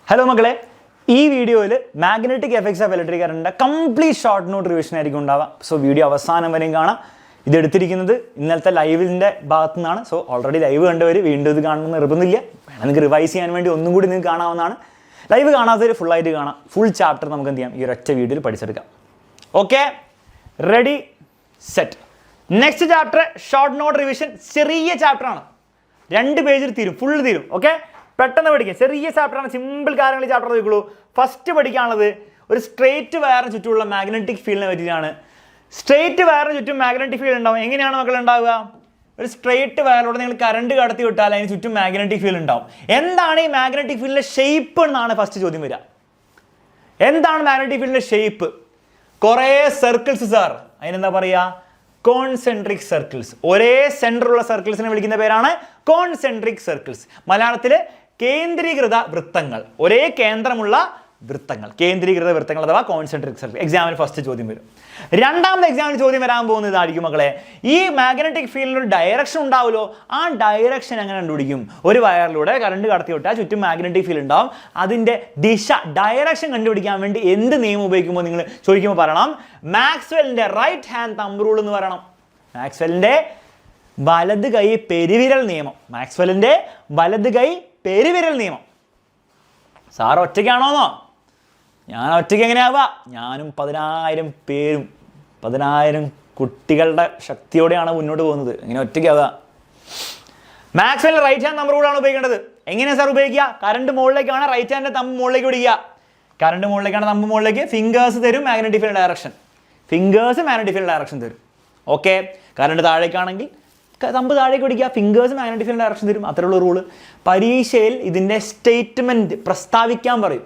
Hello മക്കളെ, ഈ വീഡിയോയിൽ മാഗ്നറ്റിക് എഫക്ട്സ് ഓഫ് ഇലക്ട്രിക് കറണ്ടിൻ്റെ കംപ്ലീറ്റ് ഷോർട്ട് നോട്ട് റിവിഷൻ ആയിരിക്കും ഉണ്ടാവുക. സോ വീഡിയോ അവസാനം വരെയും കാണാം. ഇത് എടുത്തിരിക്കുന്നത് ഇന്നലത്തെ ലൈവിൻ്റെ ഭാഗത്തു നിന്നാണ്. സോ ഓൾറെഡി ലൈവ് കണ്ടവർ വീണ്ടും ഇത് കാണണമെന്ന് നിർബന്ധമില്ല. നിങ്ങൾക്ക് റിവൈസ് ചെയ്യാൻ വേണ്ടി ഒന്നും കൂടി നിങ്ങൾക്ക് കാണാവുന്നതാണ്. ലൈവ് കാണാത്തവർ ഫുള്ളായിട്ട് കാണാം. ഫുൾ ചാപ്റ്റർ നമുക്ക് എന്ത് ചെയ്യാം, ഈ ഒരൊറ്റ വീഡിയോയിൽ പഠിച്ചെടുക്കാം. Okay, ready, set. Next chapter short note revision. ചെറിയ ചാപ്റ്ററാണ്, 2 പേജിൽ തീരും, ഫുൾ തീരും. ഓക്കെ, പെട്ടെന്ന് പഠിക്കാം. ചെറിയ ചാപ്റ്ററാണ്, സിമ്പിൾ കാര്യങ്ങൾ ചാപ്റ്റർ നോക്കിയുള്ളൂ. ഫസ്റ്റ് പഠിക്കാനുള്ളത് ഒരു സ്ട്രേറ്റ് വയറിന് ചുറ്റുമുള്ള മാഗ്നറ്റിക് ഫീൽഡിനെ പറ്റിയാണ്. സ്ട്രേറ്റ് വയറിന് ചുറ്റും മാഗ്നറ്റിക് ഫീൽഡ് ഉണ്ടാവും. എങ്ങനെയാണ് മക്കൾ ഉണ്ടാവുക? ഒരു സ്ട്രേറ്റ് വയറിലൂടെ നിങ്ങൾ കറണ്ട് കടത്തി വിട്ടാൽ അതിന് ചുറ്റും മാഗ്നറ്റിക് ഫീൽഡ് ഉണ്ടാവും. എന്താണ് ഈ മാഗ്നറ്റിക് ഫീൽഡിന്റെ ഷേപ്പ് എന്നാണ് ഫസ്റ്റ് ചോദ്യം വരിക. എന്താണ് മാഗ്നറ്റിക് ഫീൽഡിന്റെ ഷേപ്പ്? കുറേ സർക്കിൾസ് സാർ, അതിനെന്താ പറയുക? Concentric circles. ഒരേ സെൻറ്ററുള്ള സർക്കിൾസിനെ വിളിക്കുന്ന പേരാണ് കോൺസെൻട്രിക് സർക്കിൾസ്. മലയാളത്തിൽ കേന്ദ്രീകൃത വൃത്തങ്ങൾ. ഒരേ കേന്ദ്രമുള്ള വൃത്തങ്ങൾ, കേന്ദ്രീകൃത വൃത്തങ്ങൾ അഥവാ കോൺസെൻട്രിക് സർക്കിൾ. എക്സാമിന് ഫസ്റ്റ് ചോദ്യം വരും. രണ്ടാമത്തെ എക്സാമിന് ചോദ്യം വരാൻ പോകുന്നത് ഇതായിരിക്കും മക്കളെ. ഈ മാഗ്നറ്റിക് ഫീൽഡിന് ഒരു ഡയറക്ഷൻ ഉണ്ടാവുമല്ലോ, ആ ഡയറക്ഷൻ എങ്ങനെ കണ്ടുപിടിക്കും? ഒരു വയറിലൂടെ കറണ്ട് കടത്തി വിട്ടാൽ ചുറ്റും മാഗ്നറ്റിക് ഫീൽഡ് ഉണ്ടാവും. അതിൻ്റെ ദിശ, ഡയറക്ഷൻ കണ്ടുപിടിക്കാൻ വേണ്ടി എന്ത് നിയമം ഉപയോഗിക്കുമ്പോൾ നിങ്ങൾ ചോദിക്കുമ്പോൾ പറയണം മാക്സ്വെല്ലിൻ്റെ റൈറ്റ് ഹാൻഡ് തമ്പ് റൂൾ എന്ന് പറയണം. മാക്സ്വെല്ലിൻ്റെ വലത് കൈ പെരുവിരൽ നിയമം. മാക്സ്വെല്ലിൻ്റെ വലത് കൈ പെരുവിരൽ നിയമം. സാർ ഒറ്റയ്ക്കാണോന്നോ? ഞാൻ ഒറ്റയ്ക്ക് എങ്ങനെയാവുക? ഞാനും 10,000 പേരും 10,000 കുട്ടികളുടെ ശക്തിയോടെയാണ് മുന്നോട്ട് പോകുന്നത്. എങ്ങനെ ഒറ്റയ്ക്കാവുക? മാക്സ്വെൽ റൈറ്റ് ഹാൻഡ് തമ്പ് റൂളാണ് ഉപയോഗിക്കേണ്ടത്. എങ്ങനെയാണ് സാർ ഉപയോഗിക്കുക? കറണ്ട് മുകളിലേക്കാണ് റൈറ്റ് ഹാൻഡ് തമ്പ് മുകളിലേക്ക് പിടിക്കുക. കറണ്ട് മുകളിലേക്കാണ് തമ്പ് മുകളിലേക്ക്. ഫിംഗേഴ്സ് തരും magnetic field direction. Fingers magnetic field direction തരും. ഓക്കെ, കറണ്ട് താഴേക്കാണെങ്കിൽ തമ്പ് താഴേക്ക് പിടിക്കുക, ഫിംഗേഴ്സ് മാഗ്നറ്റിക് ഫീൽഡ് ഡയറക്ഷൻ തരും. അത്രയുള്ള റൂള്. പരീക്ഷയിൽ ഇതിൻ്റെ സ്റ്റേറ്റ്മെൻറ്റ് പ്രസ്താവിക്കാൻ പറയും,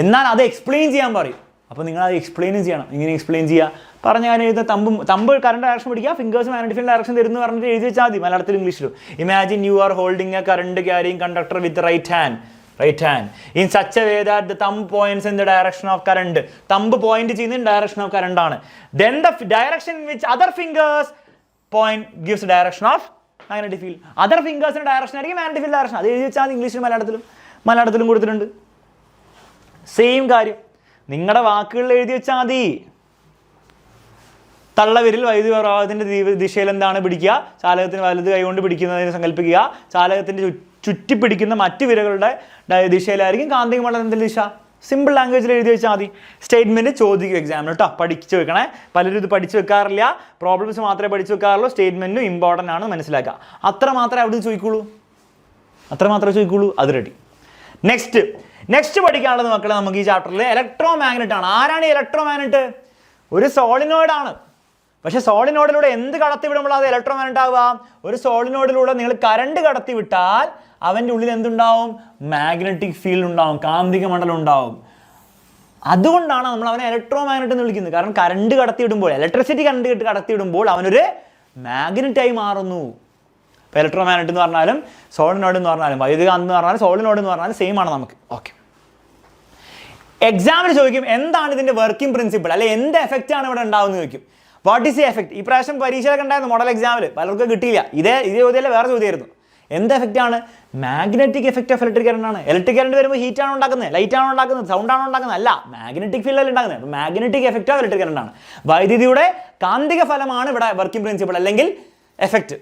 എന്നാൽ അത് എക്സ്പ്ലെയിൻ ചെയ്യാൻ പറയും. അപ്പോൾ നിങ്ങൾ അത് എക്സ്പ്ലെയിനും ചെയ്യണം. ഇങ്ങനെ എക്സ്പ്ലെയിൻ ചെയ്യുക, പറഞ്ഞ കാര്യം എഴുതുന്ന തമ്പ് കറണ്ട് ഡയറക്ഷൻ പിടിക്കുക, ഫിംഗേഴ്സ് മാഗ്നറ്റിക് ഫീൽഡ് ഡയറക്ഷൻ തരുന്നു പറഞ്ഞിട്ട് എഴുതി വെച്ചാൽ മതി. മലയാളത്തിലും ഇംഗ്ലീഷിലും. Imagine you are holding a current carrying conductor with right hand in such a way that the thumb points in the direction of current. Thumb point ചെയ്യുന്നത് direction of current ആണ്. Then the direction in which other fingers point gives direction of magnetic field. Other fingers in direction ആയിരിക്കും magnetic field direction. അത് എഴുതി വെച്ചാൽ ഇംഗ്ലീഷിലും മലയാളത്തിലും കൊടുത്തിട്ടുണ്ട്. Same കാര്യം നിങ്ങളുടെ വാക്കുകളിൽ എഴുതി വെച്ചാൽ മതി. തള്ളവിരൽ വൈദ്യുതി പ്രവാഹത്തിന്റെ ദിശയിൽ എന്താണ് പിടിക്കുക? ചാലകത്തിന് വലത് കൈകൊണ്ട് പിടിക്കുന്നതിന് സങ്കല്പിക്കുക. ചാലകത്തിന്റെ ചുറ്റി പിടിക്കുന്ന മറ്റു വിരകളുടെ ദിശയിലായിരിക്കും കാന്തിക മണ്ഡലത്തിന്റെ ദിശ. സിമ്പിൾ ലാംഗ്വേജിൽ എഴുതി വെച്ചാൽ മതി. സ്റ്റേറ്റ്മെന്റ് ചോദിക്കും എക്സാമിന് കേട്ടോ. പഠിച്ചു വെക്കണേ. പലരും ഇത് പഠിച്ചു വെക്കാറില്ല. പ്രോബ്ലംസ് മാത്രമേ പഠിച്ചു വെക്കാറുള്ളൂ. സ്റ്റേറ്റ്മെന്റും ഇമ്പോർട്ടൻ്റ് ആണ്, മനസ്സിലാക്കുക. അത്ര മാത്രമേ അവിടെ ചോദിക്കുള്ളൂ. അത് റെഡി. നെക്സ്റ്റ് പഠിക്കാനുള്ളത് മക്കളെ നമുക്ക് ഈ ചാപ്റ്ററിൽ ഇലക്ട്രോ മാഗ്നറ്റ് ആണ്. ആരാണ് ഈ ഇലക്ട്രോ മാഗ്നറ്റ്? ഒരു സോളിനോയിഡ് ആണ്. പക്ഷെ സോളിനോഡിലൂടെ എന്ത് കടത്തി വിടുമ്പോൾ അത് ഇലക്ട്രോ മാഗ്നറ്റ് ആവുക? ഒരു സോളിനോഡിലൂടെ നിങ്ങൾ കറണ്ട് കടത്തി വിട്ടാൽ അവൻ്റെ ഉള്ളിൽ എന്തുണ്ടാവും? മാഗ്നറ്റിക് ഫീൽഡ് ഉണ്ടാവും, കാന്തിക മണ്ഡലം ഉണ്ടാവും. അതുകൊണ്ടാണ് നമ്മൾ അവനെ ഇലക്ട്രോ മാഗ്നറ്റ് എന്ന് വിളിക്കുന്നത്. കാരണം കറണ്ട് കടത്തി വിടുമ്പോൾ, ഇലക്ട്രിസിറ്റി കറണ്ട് കടത്തി വിടുമ്പോൾ അവനൊരു മാഗ്നറ്റായി മാറുന്നു. ഇപ്പോൾ ഇലക്ട്രോ മാഗ്നറ്റ് എന്ന് പറഞ്ഞാലും സോളിനോഡ് എന്ന് പറഞ്ഞാലും വൈദ്യുതകാന്തം എന്ന് പറഞ്ഞാലും സോളിനോഡ് എന്ന് പറഞ്ഞാലും സെയിം ആണ് നമുക്ക്. ഓക്കെ, എക്സാമിന് ചോദിക്കും എന്താണ് ഇതിൻ്റെ വർക്കിംഗ് പ്രിൻസിപ്പിൾ, അല്ലെ എന്ത് എഫക്റ്റ് ആണ് ഇവിടെ ഉണ്ടാവുന്നത് ചോദിക്കും. What is the effect? ഈ പ്രാവശ്യം പരീക്ഷയിലൊക്കെ ഉണ്ടായിരുന്നു, മോഡൽ എക്സാമിൽ പലർക്കും കിട്ടിയില്ല. ഇതേ ചോദ്യമല്ല, വേറെ ചോദ്യമായിരുന്നു. എന്ത് എഫക്റ്റ് ആണ്? Magnetic effect of electric current ആണ്. ഇലക്ട്രിക് കറണ്ട് വരുമ്പോൾ ഹീറ്റ് ആണോ ഉണ്ടാക്കുന്നത്, ലൈറ്റ് ആണോ ഉണ്ടാക്കുന്നത്, സൗണ്ട് ആണോ ഉണ്ടാക്കുന്നത്? അല്ല, മാഗ്നറ്റിക് ഫീൽഡല്ല ഉണ്ടാക്കുന്നത്. അപ്പോൾ magnetic effect of electric current ആണ്. വൈദ്യുതിയുടെ കാന്തിക ഫലമാണ് ഇവിടെ വർക്കിംഗ് പ്രിൻസിപ്പിൾ അല്ലെങ്കിൽ effect.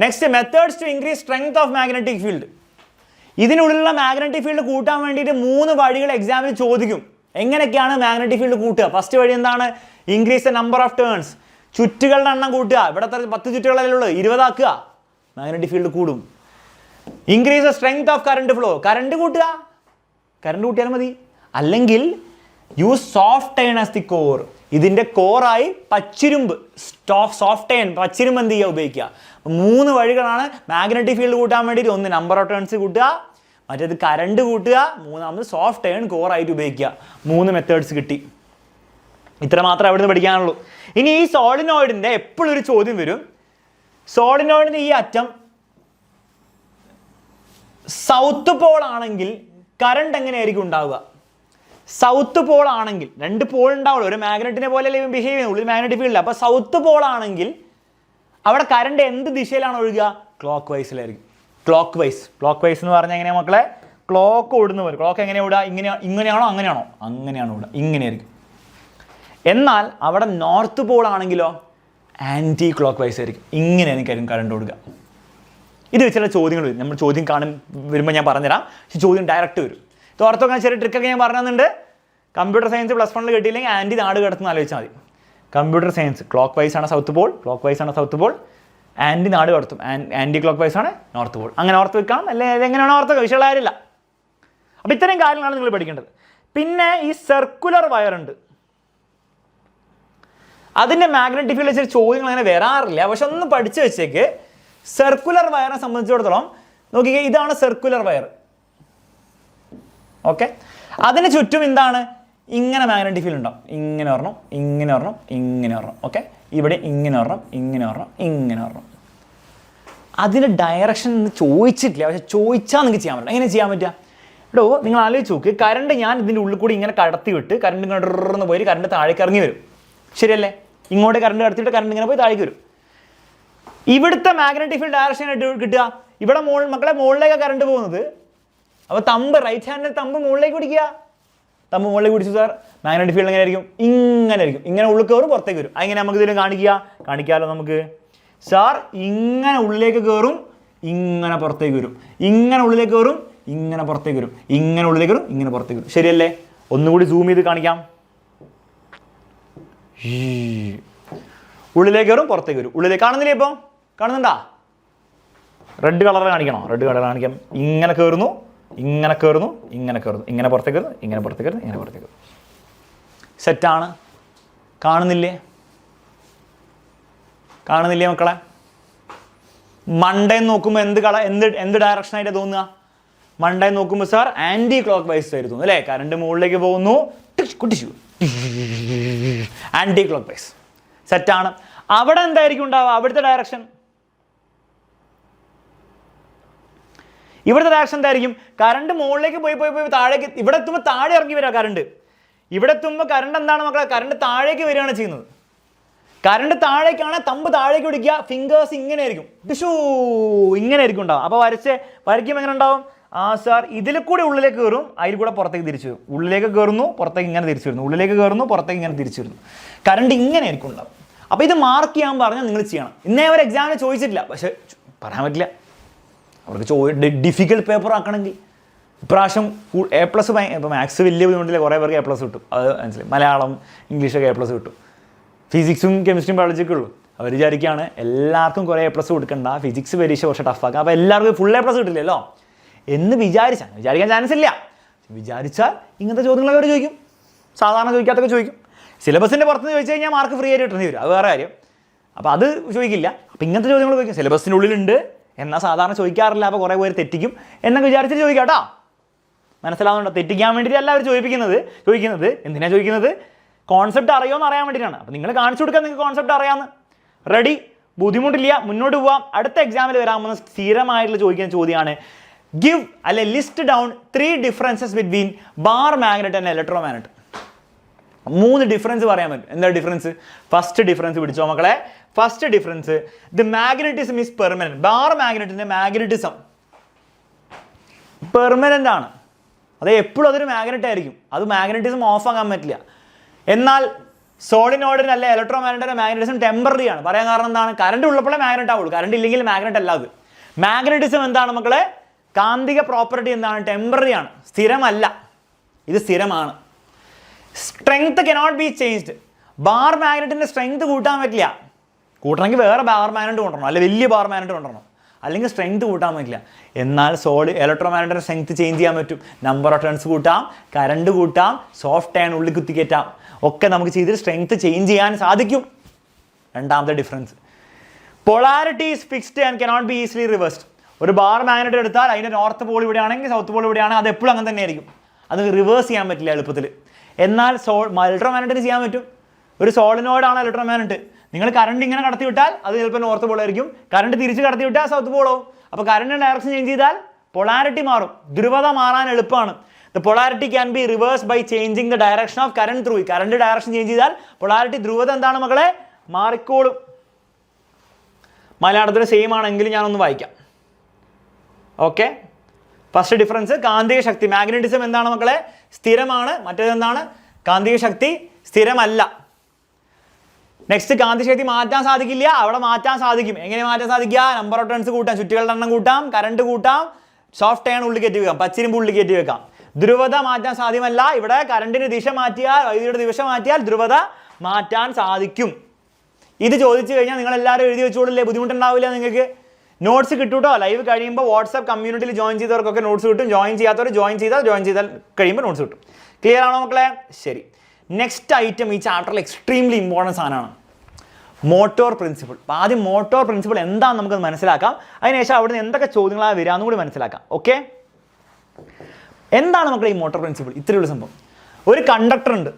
Next, methods to increase strength of magnetic field. ഇതിനുള്ളിലുള്ള മാഗ്നറ്റിക് ഫീൽഡ് കൂട്ടാൻ വേണ്ടിയിട്ട് 3 വഴികൾ എക്സാമിൽ ചോദിക്കും. എങ്ങനെയൊക്കെയാണ് മാഗ്നറ്റിക് ഫീൽഡ് കൂട്ടുക? ഫസ്റ്റ് വഴി എന്താണ്? Increase the number of turns. ചുറ്റുകളുടെ എണ്ണം കൂട്ടുക. ഇവിടെ 10 ചുറ്റുകളല്ലേ ഉള്ളൂ, 20 ആക്കുക, മാഗ്നറ്റിക് ഫീൽഡ് കൂടും. Increase the strength of current flow. Current കൂട്ടിയാൽ മതി. അല്ലെങ്കിൽ use soft iron as the core. ഇതിൻ്റെ കോറായി പച്ചിരുമ്പ്, സോഫ്റ്റ് അയൺ, പച്ചിരുമ്പ് എന്ത് ചെയ്യുക? ഉപയോഗിക്കുക. 3 വഴികളാണ് മാഗ്നറ്റിക് ഫീൽഡ് കൂട്ടാൻ വേണ്ടിയിട്ട്. ഒന്ന് നമ്പർ ഓഫ് ടേൺസ് കൂട്ടുക, മറ്റേത് കറണ്ട് കൂട്ടുക, മൂന്നാമത് സോഫ്റ്റ് അയൺ കോറായിട്ട് ഉപയോഗിക്കുക. 3 മെത്തേഡ്സ് കിട്ടി. ഇത്ര മാത്രമേ അവിടുന്ന് പഠിക്കാനുള്ളൂ. ഇനി ഈ സോളിനോയിഡിൻ്റെ എപ്പോഴും ഒരു ചോദ്യം വരും. സോളിനോയിഡിൻ്റെ ഈ അറ്റം സൗത്ത് പോൾ ആണെങ്കിൽ കറണ്ട് എങ്ങനെയായിരിക്കും ഉണ്ടാവുക? സൗത്ത് പോൾ ആണെങ്കിൽ 2 പോൾ ഉണ്ടാവുള്ളൂ. ഒരു മാഗ്നറ്റിനെ പോലെ ബിഹേവ് ചെയ്യുന്നത്, ഉള്ളിൽ മാഗ്നറ്റിക് ഫീൽഡ്. അപ്പോൾ സൗത്ത് പോൾ ആണെങ്കിൽ അവിടെ കറണ്ട് എന്ത് ദിശയിലാണ് ഒഴുകുക? ക്ലോക്ക് വൈസിലായിരിക്കും. ക്ലോക്ക് വൈസ് എന്ന് പറഞ്ഞാൽ എങ്ങനെയാണ് മക്കളെ? ക്ലോക്ക് ഓടുന്ന പോലെ. ക്ലോക്ക് എങ്ങനെ ഓടുക? ഇങ്ങനെയാണോ അങ്ങനെയാണോ? അങ്ങനെയാണ് ഓടുക, ഇങ്ങനെയായിരിക്കും. എന്നാൽ അവിടെ നോർത്ത് പോൾ ആണെങ്കിലോ ആൻറ്റി ക്ലോക്ക് വൈസ് ആയിരിക്കും, ഇങ്ങനെ എനിക്കായിരിക്കും കറണ്ട് ഓടുക. ഇത് വെച്ചുള്ള ചോദ്യങ്ങൾ വരും. നമ്മൾ ചോദ്യം വരുമ്പോൾ ഞാൻ പറഞ്ഞുതരാം. പക്ഷേ ചോദ്യം ഡയറക്റ്റ് വരും. ഇത് ഓർത്തോക്കാൻ ചെറിയ ട്രിക്കൊക്കെ ഞാൻ പറഞ്ഞു തന്നിട്ടുണ്ട്. കമ്പ്യൂട്ടർ സയൻസ് +1 കിട്ടിയില്ലെങ്കിൽ ആൻറ്റി നാട് കിടത്തുന്ന ആലോചിച്ചാൽ മതി. കമ്പ്യൂട്ടർ സയൻസ് ക്ലോക്ക് വൈസ് ആണ് സൗത്ത് പോൾ, ക്ലോക്ക് വൈസ് ആണ് സൗത്ത് പോൾ. ആൻറ്റി നാട് കടത്തും, ആൻറ്റി ക്ലോക്ക് വൈസ് ആണ് നോർത്ത് പോൾ. അങ്ങനെ ഓർത്ത് വെക്കാം, അല്ലെ എങ്ങനെയാണോ ഓർത്ത് വിഷയമുള്ള കാര്യമില്ല. അപ്പോൾ ഇത്തരം കാര്യങ്ങളാണ് നിങ്ങൾ പഠിക്കേണ്ടത്. പിന്നെ ഈ സർക്കുലർ വയർ ഉണ്ട്, അതിൻ്റെ മാഗ്നറ്റിക് ഫീൽഡ് വെച്ച ചോദ്യങ്ങൾ അങ്ങനെ വരാറില്ല. പക്ഷെ ഒന്ന് പഠിച്ചു വെച്ചേക്ക്. സർക്കുലർ വയറിനെ സംബന്ധിച്ചിടത്തോളം നോക്കിക്കേ, ഇതാണ് സർക്കുലർ വയർ. ഓക്കെ, അതിന് ചുറ്റും എന്താണ്? ഇങ്ങനെ മാഗ്നറ്റിക് ഫീൽഡ് ഉണ്ടാവും. ഇങ്ങനെ വരണം, ഇങ്ങനെ വരണം, ഇങ്ങനെ വരണം. ഓക്കെ, ഇവിടെ ഇങ്ങനെ വരണം, ഇങ്ങനെ വരണം, ഇങ്ങനെ വരണം. അതിൻ്റെ ഡയറക്ഷൻ ചോദിച്ചിട്ടില്ല, പക്ഷെ ചോദിച്ചാൽ നിങ്ങൾക്ക് ചെയ്യാൻ പറ്റില്ല. എങ്ങനെ ചെയ്യാൻ പറ്റുക? എടോ, നിങ്ങൾ ആലോചിച്ച് നോക്ക്. കറണ്ട് ഞാൻ ഇതിൻ്റെ ഉള്ളിൽ കൂടി ഇങ്ങനെ കടത്തി വിട്ട് കറണ്ട് ഇങ്ങനെ ഡ്രന്ന് പോയി കറണ്ട് താഴേക്ക് ഇറങ്ങി വരും, ശരിയല്ലേ? ഇങ്ങോട്ട് കറണ്ട് കടത്തിയിട്ട് കറണ്ട് ഇങ്ങനെ പോയി താഴേക്ക് വരും. ഇവിടുത്തെ മാഗ്നറ്റിക് ഫീൽഡ് ഡയറക്ഷൻ ആയിട്ട് കിട്ടുക ഇവിടെ മക്കളെ മുകളിലേക്കാണ് കറണ്ട് പോകുന്നത്. അപ്പോൾ തമ്പ് റൈറ്റ് ഹാൻഡിൽ തമ്പ് മുകളിലേക്ക് പിടിക്കുക. തമ്പ് മുകളിലേക്ക് പിടിച്ചു സാർ, മാഗ്നറ്റിക് ഫീൽഡ് എങ്ങനെ ആയിരിക്കും? ഇങ്ങനെ ആയിരിക്കും. ഇങ്ങനെ ഉള്ളിൽ കയറും, പുറത്തേക്ക് വരും. അങ്ങനെ നമുക്ക് ഇതിലും കാണിക്കാമല്ലോ നമുക്ക്. സാർ ഇങ്ങനെ ഉള്ളിലേക്ക് കയറും, ഇങ്ങനെ പുറത്തേക്ക് വരും. ഇങ്ങനെ ഉള്ളിലേക്ക് കയറും, ഇങ്ങനെ പുറത്തേക്ക് വരും. ഇങ്ങനെ ഉള്ളിലേക്ക് വരും, ഇങ്ങനെ പുറത്തേക്ക് വരും. ശരിയല്ലേ? ഒന്നുകൂടി സൂം ചെയ്ത് കാണിക്കാം. ഉള്ളിലേക്ക് കയറും, പുറത്തേക്ക് വരും. ഉള്ളിലേക്ക് കാണുന്നില്ലേ? ഇപ്പോൾ കാണുന്നുണ്ടാ? റെഡ് കളർ കാണിക്കണോ? റെഡ് കളർ കാണിക്കാം. ഇങ്ങനെ കയറുന്നു, ഇങ്ങനെ കയറുന്നു, ഇങ്ങനെ കയറുന്നു, ഇങ്ങനെ പുറത്തേക്ക് വരുന്നു, ഇങ്ങനെ പുറത്തേക്ക് വരുന്നു, ഇങ്ങനെ പുറത്തേക്ക് വരുന്നു. സെറ്റാണ്. കാണുന്നില്ലേ? കാണുന്നില്ലേ മക്കളെ? മണ്ടേ നോക്കുമ്പോൾ എന്ത് ഡയറക്ഷനായിട്ട് തോന്നുക? മണ്ടേ നോക്കുമ്പോൾ സാർ ആൻറ്റി ക്ലോക്ക് വൈസ് ആയിട്ട് തോന്നുന്നു, അല്ലേ? കറണ്ട് മുകളിലേക്ക് പോകുന്നു, കുട്ടിച്ചു, ആൻറ്റി ക്ലോക്ക് വൈസ്. സെറ്റാണ്. അവിടെ എന്തായിരിക്കും ഉണ്ടാവുക? അവിടുത്തെ ഡയറക്ഷൻ, ഇവിടുത്തെ ഡയറക്ഷൻ എന്തായിരിക്കും? കറണ്ട് മുകളിലേക്ക് പോയി താഴേക്ക്, ഇവിടെ എത്തുമ്പോൾ താഴെ ഇറങ്ങി വരിക കറണ്ട്. ഇവിടെ എത്തുമ്പോൾ കറണ്ട് എന്താണ് മക്കളെ? കറണ്ട് താഴേക്ക് വരികയാണ് ചെയ്യുന്നത്. കറണ്ട് താഴേക്കാണ്, തമ്പ് താഴേക്ക് പിടിക്കുക, ഫിംഗേഴ്സ് ഇങ്ങനെ ആയിരിക്കും, ടിഷൂ ഇങ്ങനെ ആയിരിക്കും ഉണ്ടാവും. അപ്പോൾ വരയ്ക്കുമ്പോൾ എങ്ങനെ ഉണ്ടാവും? സാർ ഇതിൽ കൂടി ഉള്ളിലേക്ക് കയറും, അതിൽ കൂടെ പുറത്തേക്ക് തിരിച്ചു വരും. ഉള്ളിലേക്ക് കയറുന്നു, പുറത്തേക്ക് ഇങ്ങനെ തിരിച്ചു വരുന്നു, ഉള്ളിലേക്ക് കയറുന്നു, പുറത്തേക്ക് ഇങ്ങനെ തിരിച്ചു വരുന്നു. കറണ്ട് ഇങ്ങനെ ആയിരിക്കും ഉണ്ടാവും. അപ്പോൾ ഇത് മാർക്ക് ചെയ്യാൻ പറഞ്ഞാൽ നിങ്ങൾ ചെയ്യണം. ഇന്നേ ഒരു എക്സാമിന് ചോദിച്ചിട്ടില്ല, പക്ഷെ പറയാൻ പറ്റില്ല. അവർക്ക് ഡിഫിക്കൽട്ട് പേപ്പർ ആക്കണമെങ്കിൽ ഇപ്രാവശ്യം A+, ഇപ്പോൾ മാത്സ് വലിയ ബുദ്ധിമുട്ടില്ല, കുറേ പേർക്ക് A+ കിട്ടും. അത് മനസ്സിലായി. മലയാളം, ഇംഗ്ലീഷൊക്കെ A+ കിട്ടും. ഫിസിക്സും കെമിസ്ട്രിയും ബയോളജിയൊക്കെ ഉള്ളൂ. അവർ വിചാരിക്കുകയാണ് എല്ലാവർക്കും കുറേ A+ കൊടുക്കണ്ട, ഫിസിക്സ് പരീക്ഷ കുറച്ച് ടഫാക്കുക, അപ്പോൾ എല്ലാവർക്കും ഫുൾ A+ കിട്ടില്ലല്ലോ എന്ന് വിചാരിക്കാൻ ചാൻസ് ഇല്ല. വിചാരിച്ചാൽ ഇങ്ങനത്തെ ചോദ്യങ്ങളൊക്കെ അവർ ചോദിക്കും, സാധാരണ ചോദിക്കാത്തൊക്കെ ചോദിക്കും. സിലബസിൻ്റെ പുറത്ത് ചോദിച്ചു കഴിഞ്ഞാൽ മാർക്ക് ഫ്രീ ആയിട്ട് കിട്ടേണ്ടി വരും, അത് വേറെ കാര്യം. അപ്പോൾ അത് ചോദിക്കില്ല. അപ്പോൾ ഇങ്ങനത്തെ ചോദ്യങ്ങൾ ചോദിക്കും. സിലബസിൻ്റെ ഉള്ളിലുണ്ട്, എന്നാൽ സാധാരണ ചോദിക്കാറില്ല, അപ്പോൾ കുറേ പേര് തെറ്റിക്കും എന്നൊക്കെ വിചാരിച്ചിട്ട് ചോദിക്കാം കേട്ടോ. മനസ്സിലാവുന്നുണ്ടോ? തെറ്റിക്കാൻ വേണ്ടിയിട്ട് എല്ലാവരും ചോദിക്കുന്നത് എന്തിനാണ് ചോദിക്കുന്നത്? കോൺസെപ്റ്റ് അറിയുമെന്ന് അറിയാൻ വേണ്ടിയിട്ടാണ്. അപ്പോൾ നിങ്ങൾ കാണിച്ചു കൊടുക്കാൻ നിങ്ങൾക്ക് കോൺസെപ്റ്റ് അറിയാമെന്ന്. റെഡി, ബുദ്ധിമുട്ടില്ല, മുന്നോട്ട് പോവാം. അടുത്ത എക്സാമിൽ വരാൻ പോകുന്ന സ്ഥിരമായിട്ടുള്ള ചോദിക്കുന്ന ചോദ്യമാണ് ഗിവ് അല്ലെ list down 3 differences between bar magnet and electromagnet. 3 difference പറയാൻ പറ്റും. എന്താ ഡിഫറൻസ്? ഫസ്റ്റ് ഡിഫറൻസ് പിടിച്ചോ മക്കളെ. First difference, the magnetism is permanent. Bar മാഗ്നറ്റിന്റെ മാഗ്നറ്റിസം പെർമനന്റ് ആണ്. അത് എപ്പോഴും അതൊരു മാഗ്നറ്റ് ആയിരിക്കും. അത് മാഗ്നറ്റിസം ഓഫ് ആക്കാൻ പറ്റില്ല. എന്നാൽ സോളിനോയിഡിന് അല്ലെ ഇലക്ട്രോ മാഗ്നറ്റിന്റെ മാഗ്നറ്റിസം ടെമ്പററി ആണ്. പറയാൻ കാരണം എന്താണ്? കറണ്ട് ഉള്ളപ്പോഴേ മാഗ്നറ്റ് ആവുള്ളൂ, കറണ്ട് ഇല്ലെങ്കിൽ മാഗ്നറ്റ് അല്ല. അത് മാഗ്നറ്റിസം എന്താണ് മക്കളെ? കാന്തിക പ്രോപ്പർട്ടി എന്താണ്? ടെമ്പററി ആണ്, സ്ഥിരമല്ല. ഇത് സ്ഥിരമാണ്. Strength cannot be changed. Bar മാഗ്നറ്റിന്റെ സ്ട്രെങ്ത് കൂട്ടാൻ പറ്റില്ല. കൂട്ടണമെങ്കിൽ വേറെ ബാർ മാഗ്നറ്റ് കൊണ്ടുവരണം, അല്ലെ വലിയ ബാർ മാഗ്നറ്റ് കൊണ്ടുവരണം, അല്ലെങ്കിൽ സ്ട്രെങ്ത് കൂട്ടാൻ പറ്റില്ല. എന്നാൽ ഇലക്ട്രോ മാഗ്നറ്റിന്റെ സ്ട്രെങ്ത് ചേഞ്ച് ചെയ്യാൻ പറ്റും. നമ്പർ ഓഫ് ടേൺസ് കൂട്ടാം, കറണ്ട് കൂട്ടാം, സോഫ്റ്റ് അയൺ ഉള്ളിൽ കുത്തിക്കയറ്റാം, ഒക്കെ നമുക്ക് ചെയ്തിട്ട് സ്ട്രെങ്ത് ചേഞ്ച് ചെയ്യാൻ സാധിക്കും. രണ്ടാമത്തെ difference, polarity is fixed and cannot be easily reversed. ഒരു ബാർ മാഗ്നറ്റ് എടുത്താൽ അതിൻ്റെ നോർത്ത് പോൾ ഇവിടെയാണെങ്കിൽ സൗത്ത് പോൾ ഇവിടെയാണെങ്കിൽ അത് എപ്പോഴും അങ്ങനെ തന്നെ ആയിരിക്കും. അത് റിവേഴ്സ് ചെയ്യാൻ പറ്റില്ല എളുപ്പത്തിൽ. എന്നാൽ ഇലക്ട്രോ മാഗ്നറ്റിന് ചെയ്യാൻ പറ്റും. ഒരു സോളിനോയിഡാണ് ഇലക്ട്രോ മാഗ്നറ്റ്. നിങ്ങൾ കറണ്ട് ഇങ്ങനെ കടത്തി വിട്ടാൽ അത് ചിലപ്പോൾ നോർത്ത് പോൾ ആയിരിക്കും, കറണ്ട് തിരിച്ച് കടത്തി വിട്ടാൽ സൗത്ത് പോളാവും. അപ്പോൾ കറണ്ട് ഡയറക്ഷൻ ചേഞ്ച് ചെയ്താൽ പൊളാരിറ്റി മാറും. ധ്രുവത മാറാൻ എളുപ്പമാണ്. The polarity can be reverse by changing the direction of current through. Current direction change ചെയ്താൽ പൊളാരിറ്റി ധ്രുവത എന്താണ് മക്കളെ? മാറിക്കോളും. മലയാളത്തിൽ സെയിം ആണെങ്കിൽ ഞാനൊന്ന് വായിക്കാം. ഓക്കെ, ഫസ്റ്റ് ഡിഫറൻസ് കാന്തിക ശക്തി. മാഗ്നറ്റിസം എന്താണ് മക്കളെ? സ്ഥിരമാണ്. മറ്റേതെന്താണ്? കാന്തിക ശക്തി സ്ഥിരമല്ല. നെക്സ്റ്റ്, കാന്തികശക്തി മാറ്റാൻ സാധിക്കില്ല. അവിടെ മാറ്റാൻ സാധിക്കും. എങ്ങനെ മാറ്റാൻ സാധിക്കുക? നമ്പർ ഓഫ് ടേൺസ് കൂട്ടാം, ചുറ്റുകളുടെ എണ്ണം കൂട്ടാം, കറണ്ട് കൂട്ടാം, സോഫ്റ്റ് അയൺ ഉള്ളിൽ കയറ്റി വെക്കാം, പച്ചിരുമ്പ് ഉള്ളിൽ കയറ്റി വെക്കാം. ധ്രുവത മാറ്റാൻ സാധ്യമല്ല. ഇവിടെ കറണ്ടിന് ദിശ മാറ്റിയാൽ, വൈദ്യുതിയുടെ ദിശ മാറ്റിയാൽ ധ്രുവത മാറ്റാൻ സാധിക്കും. ഇത് ചോദിച്ചു കഴിഞ്ഞാൽ നിങ്ങൾ എല്ലാവരും എഴുതി വെച്ചോളില്ലേ, ബുദ്ധിമുട്ടുണ്ടാവില്ല നിങ്ങൾക്ക്. നോട്ട്സ് കിട്ടൂട്ടോ. ലൈവ് കഴിയുമ്പോൾ വാട്സ്ആപ്പ് കമ്മ്യൂണിറ്റിയിൽ ജോയിൻ ചെയ്തവർക്കൊക്കെ നോട്ട്സ് കിട്ടും. ജോയിൻ ചെയ്യാത്തവർ ജോയിൻ ചെയ്താൽ കഴിയുമ്പോൾ നോട്ട്സ് കിട്ടും. ക്ലിയർ ആണോ മക്കളെ? ശരി. നെക്സ്റ്റ് ഐറ്റം ഈ ചാപ്റ്ററിൽ എക്സ്ട്രീംലി ഇമ്പോർട്ടൻറ്റ് സാധനമാണ്, മോട്ടോർ പ്രിൻസിപ്പിൾ. അപ്പോൾ ആദ്യം മോട്ടോർ പ്രിൻസിപ്പിൾ എന്താണെന്ന് നമുക്ക് മനസ്സിലാക്കാം. അതിനുശേഷം അവിടുന്ന് എന്തൊക്കെ ചോദ്യങ്ങളാണ് വരാമെന്നും കൂടി മനസ്സിലാക്കാം. ഓക്കെ, എന്താണ് മക്കളെ ഈ മോട്ടോർ പ്രിൻസിപ്പിൾ? ഇത്രയുള്ള സംഭവം. ഒരു കണ്ടക്ടർ ഉണ്ട്,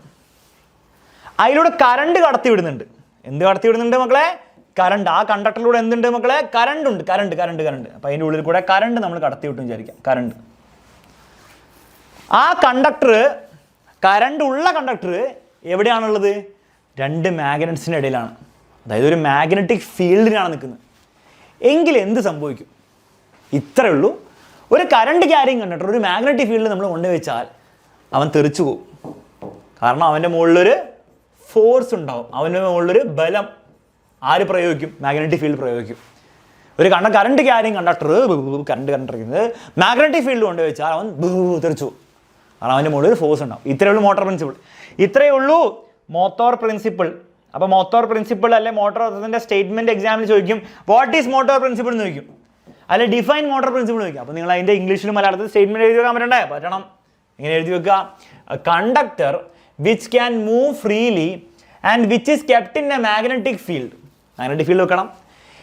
അതിലൂടെ കറണ്ട് കടത്തി വിടുന്നുണ്ട്. എന്ത് കടത്തി വിടുന്നുണ്ട് മക്കളെ? കറണ്ട്. ആ കണ്ടക്ടറിലൂടെ എന്തുണ്ട് മക്കളെ? കറണ്ട് ഉണ്ട്. കറണ്ട്. അപ്പോൾ അതിൻ്റെ ഉള്ളിൽ കൂടെ കറണ്ട് നമ്മൾ കടത്തി വിട്ടു വിചാരിക്കാം. കറണ്ട്. ആ കണ്ടക്ടർ, കറണ്ട് ഉള്ള കണ്ടക്ടർ എവിടെയാണുള്ളത്? രണ്ട് മാഗ്നറ്റ്സിൻ്റെ ഇടയിലാണ്. അതായത് ഒരു മാഗ്നറ്റിക് ഫീൽഡിനാണ് നിൽക്കുന്നത്. എങ്കിൽ എന്ത് സംഭവിക്കും? ഇത്രയേ ഉള്ളൂ. ഒരു കറണ്ട് ക്യാരിങ് കണ്ടക്ടർ ഒരു മാഗ്നറ്റിക് ഫീൽഡിൽ നമ്മൾ കൊണ്ടുവച്ചാൽ അവൻ തെറിച്ചു പോകും. കാരണം അവൻ്റെ മുകളിലൊരു ഫോഴ്സ് ഉണ്ടാവും, അവൻ്റെ മുകളിലൊരു ബലം ആര് പ്രയോഗിക്കും? മാഗ്നറ്റിക് ഫീൽഡ് പ്രയോഗിക്കും. ഒരു current carrying conductor current magnetic field കൊണ്ടുവച്ചാൽ അവൻ തെറിച്ചു പോകും. കാരണം അവൻ്റെ മുകളിൽ ഒരു ഫോഴ്സ് ഉണ്ടാവും. ഇത്രയേ ഉള്ളൂ മോട്ടോർ പ്രിൻസിപ്പിൾ. ഇത്രയേ ഉള്ളൂ മോട്ടോർ പ്രിൻസിപ്പിൾ. അപ്പോൾ മോട്ടോർ പ്രിൻസിപ്പിൾ അല്ലെ മോട്ടോർ അതിൻ്റെ സ്റ്റേറ്റ്മെൻറ്റ് എക്സാമിൽ ചോദിക്കും, വാട്ട് ഈസ് മോട്ടോർ പ്രിൻസിപ്പിൾ എന്ന് ചോദിക്കും, അല്ലെ ഡിഫൈൻ മോട്ടോർ പ്രിൻസിപ്പിൾ ചോദിക്കും. അപ്പോൾ നിങ്ങൾ അതിൻ്റെ ഇംഗ്ലീഷിലും മലയാളത്തിൽ സ്റ്റേറ്റ്മെൻറ്റ് എഴുതി വെക്കാൻ പറ്റണ്ടേ? പറ്റണം. ഇങ്ങനെ എഴുതി വെക്കുക, conductor which can move freely and which is kept in A magnetic field. Magnetic field വെക്കണം.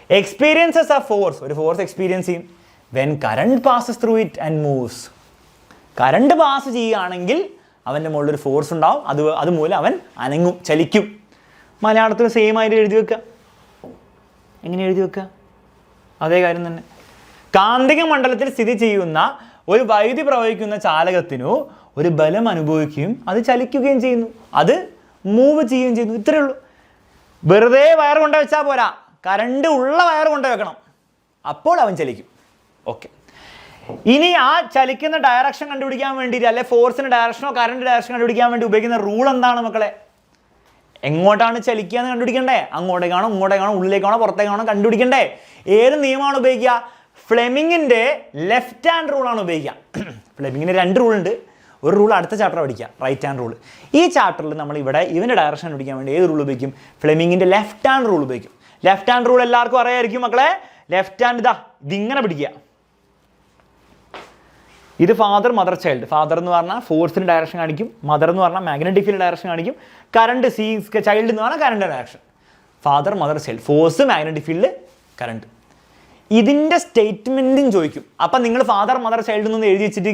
എക്സ്പീരിയൻസസ് ആ ഫോഴ്സ്, ഒരു ഫോഴ്സ് എക്സ്പീരിയൻസ് ചെയ്യും. When current passes through it and moves, current pass ചെയ്യുകയാണെങ്കിൽ അവൻ്റെ മുകളിലൊരു ഫോഴ്സ് ഉണ്ടാവും. അതുമൂലം അവൻ അനങ്ങും, ചലിക്കും. മലയാളത്തിൽ സെയിം ആയിട്ട് എഴുതി വെക്കുക. എങ്ങനെ എഴുതി വെക്കുക? അതേ കാര്യം തന്നെ. കാന്തിക മണ്ഡലത്തിൽ സ്ഥിതി ചെയ്യുന്ന ഒരു വൈദ്യുതി പ്രവഹിക്കുന്ന ചാലകത്തിനു ഒരു ബലം അനുഭവിക്കുകയും അത് ചലിക്കുകയും ചെയ്യുന്നു, അത് മൂവ് ചെയ്യുകയും ചെയ്യുന്നു. ഇത്രയേ ഉള്ളൂ. വെറുതെ വയർ കൊണ്ട് വെച്ചാൽ പോരാ, കറണ്ട് ഉള്ള വയർ കൊണ്ട് വെക്കണം, അപ്പോൾ അവൻ ചലിക്കും. ഓക്കെ, ഇനി ആ ചലിക്കുന്ന ഡയറക്ഷൻ കണ്ടുപിടിക്കാൻ വേണ്ടിയിട്ട്, അല്ലെ ഫോഴ്സിൻ്റെ ഡയറക്ഷനോ കറണ്ട് ഡയറക്ഷൻ കണ്ടുപിടിക്കാൻ വേണ്ടി ഉപയോഗിക്കുന്ന റൂൾ എന്താണ് മക്കളെ? എങ്ങോട്ടാണ് ചലിക്കുക എന്ന് കണ്ടുപിടിക്കണ്ടേ? അങ്ങോട്ടേക്കാണോ ഇങ്ങോട്ടേക്കാണോ ഉള്ളിലേക്കാണോ പുറത്തേക്കാണോ കണ്ടുപിടിക്കണ്ടേ? ഏത് നിയമമാണ് ഉപയോഗിക്കുക? ഫ്ലെമിങ്ങിൻ്റെ ലെഫ്റ്റ് ഹാൻഡ് റൂളാണ് ഉപയോഗിക്കുക. ഫ്ലെമിങ്ങിന് രണ്ട് റൂൾ ഉണ്ട്. ഒരു റൂൾ അടുത്ത ചാപ്റ്റർ പഠിക്കുക, റൈറ്റ് ഹാൻഡ് റൂൾ. ഈ ചാപ്റ്ററിൽ നമ്മൾ ഇവിടെ ഇവൻ്റെ ഡയറക്ഷൻ കണ്ടുപിടിക്കാൻ വേണ്ടി ഏത് റൂൾ ഉപയോഗിക്കും? ഫ്ലെമിങ്ങിൻ്റെ ലെഫ്റ്റ് ഹാൻഡ് റൂൾ ഉപയോഗിക്കും. ലെഫ്റ്റ് ഹാൻഡ് റൂൾ എല്ലാവർക്കും അറിയാമായിരിക്കും മക്കളെ. ലെഫ്റ്റ് ഹാൻഡ് ഇതിങ്ങനെ പിടിക്കുക. ഇത് ഫാദർ മദർ ചൈൽഡ്. ഫാദർ എന്ന് പറഞ്ഞാൽ ഫോഴ്സിന് ഡയറക്ഷൻ കാണിക്കും, മദർ എന്ന് പറഞ്ഞാൽ മാഗ്നറ്റിക് ഫീൽഡ് ഡയറക്ഷൻ കാണിക്കും, കറണ്ട് ചൈൽഡ് എന്ന് പറഞ്ഞാൽ current direction. Father mother child, force magnetic field current. ഇതിൻ്റെ സ്റ്റേറ്റ്മെൻറ്റും ചോദിക്കും. അപ്പം നിങ്ങൾ ഫാദർ മദർ ചൈൽഡ് എന്നൊന്ന് എഴുതി വെച്ചിട്ട്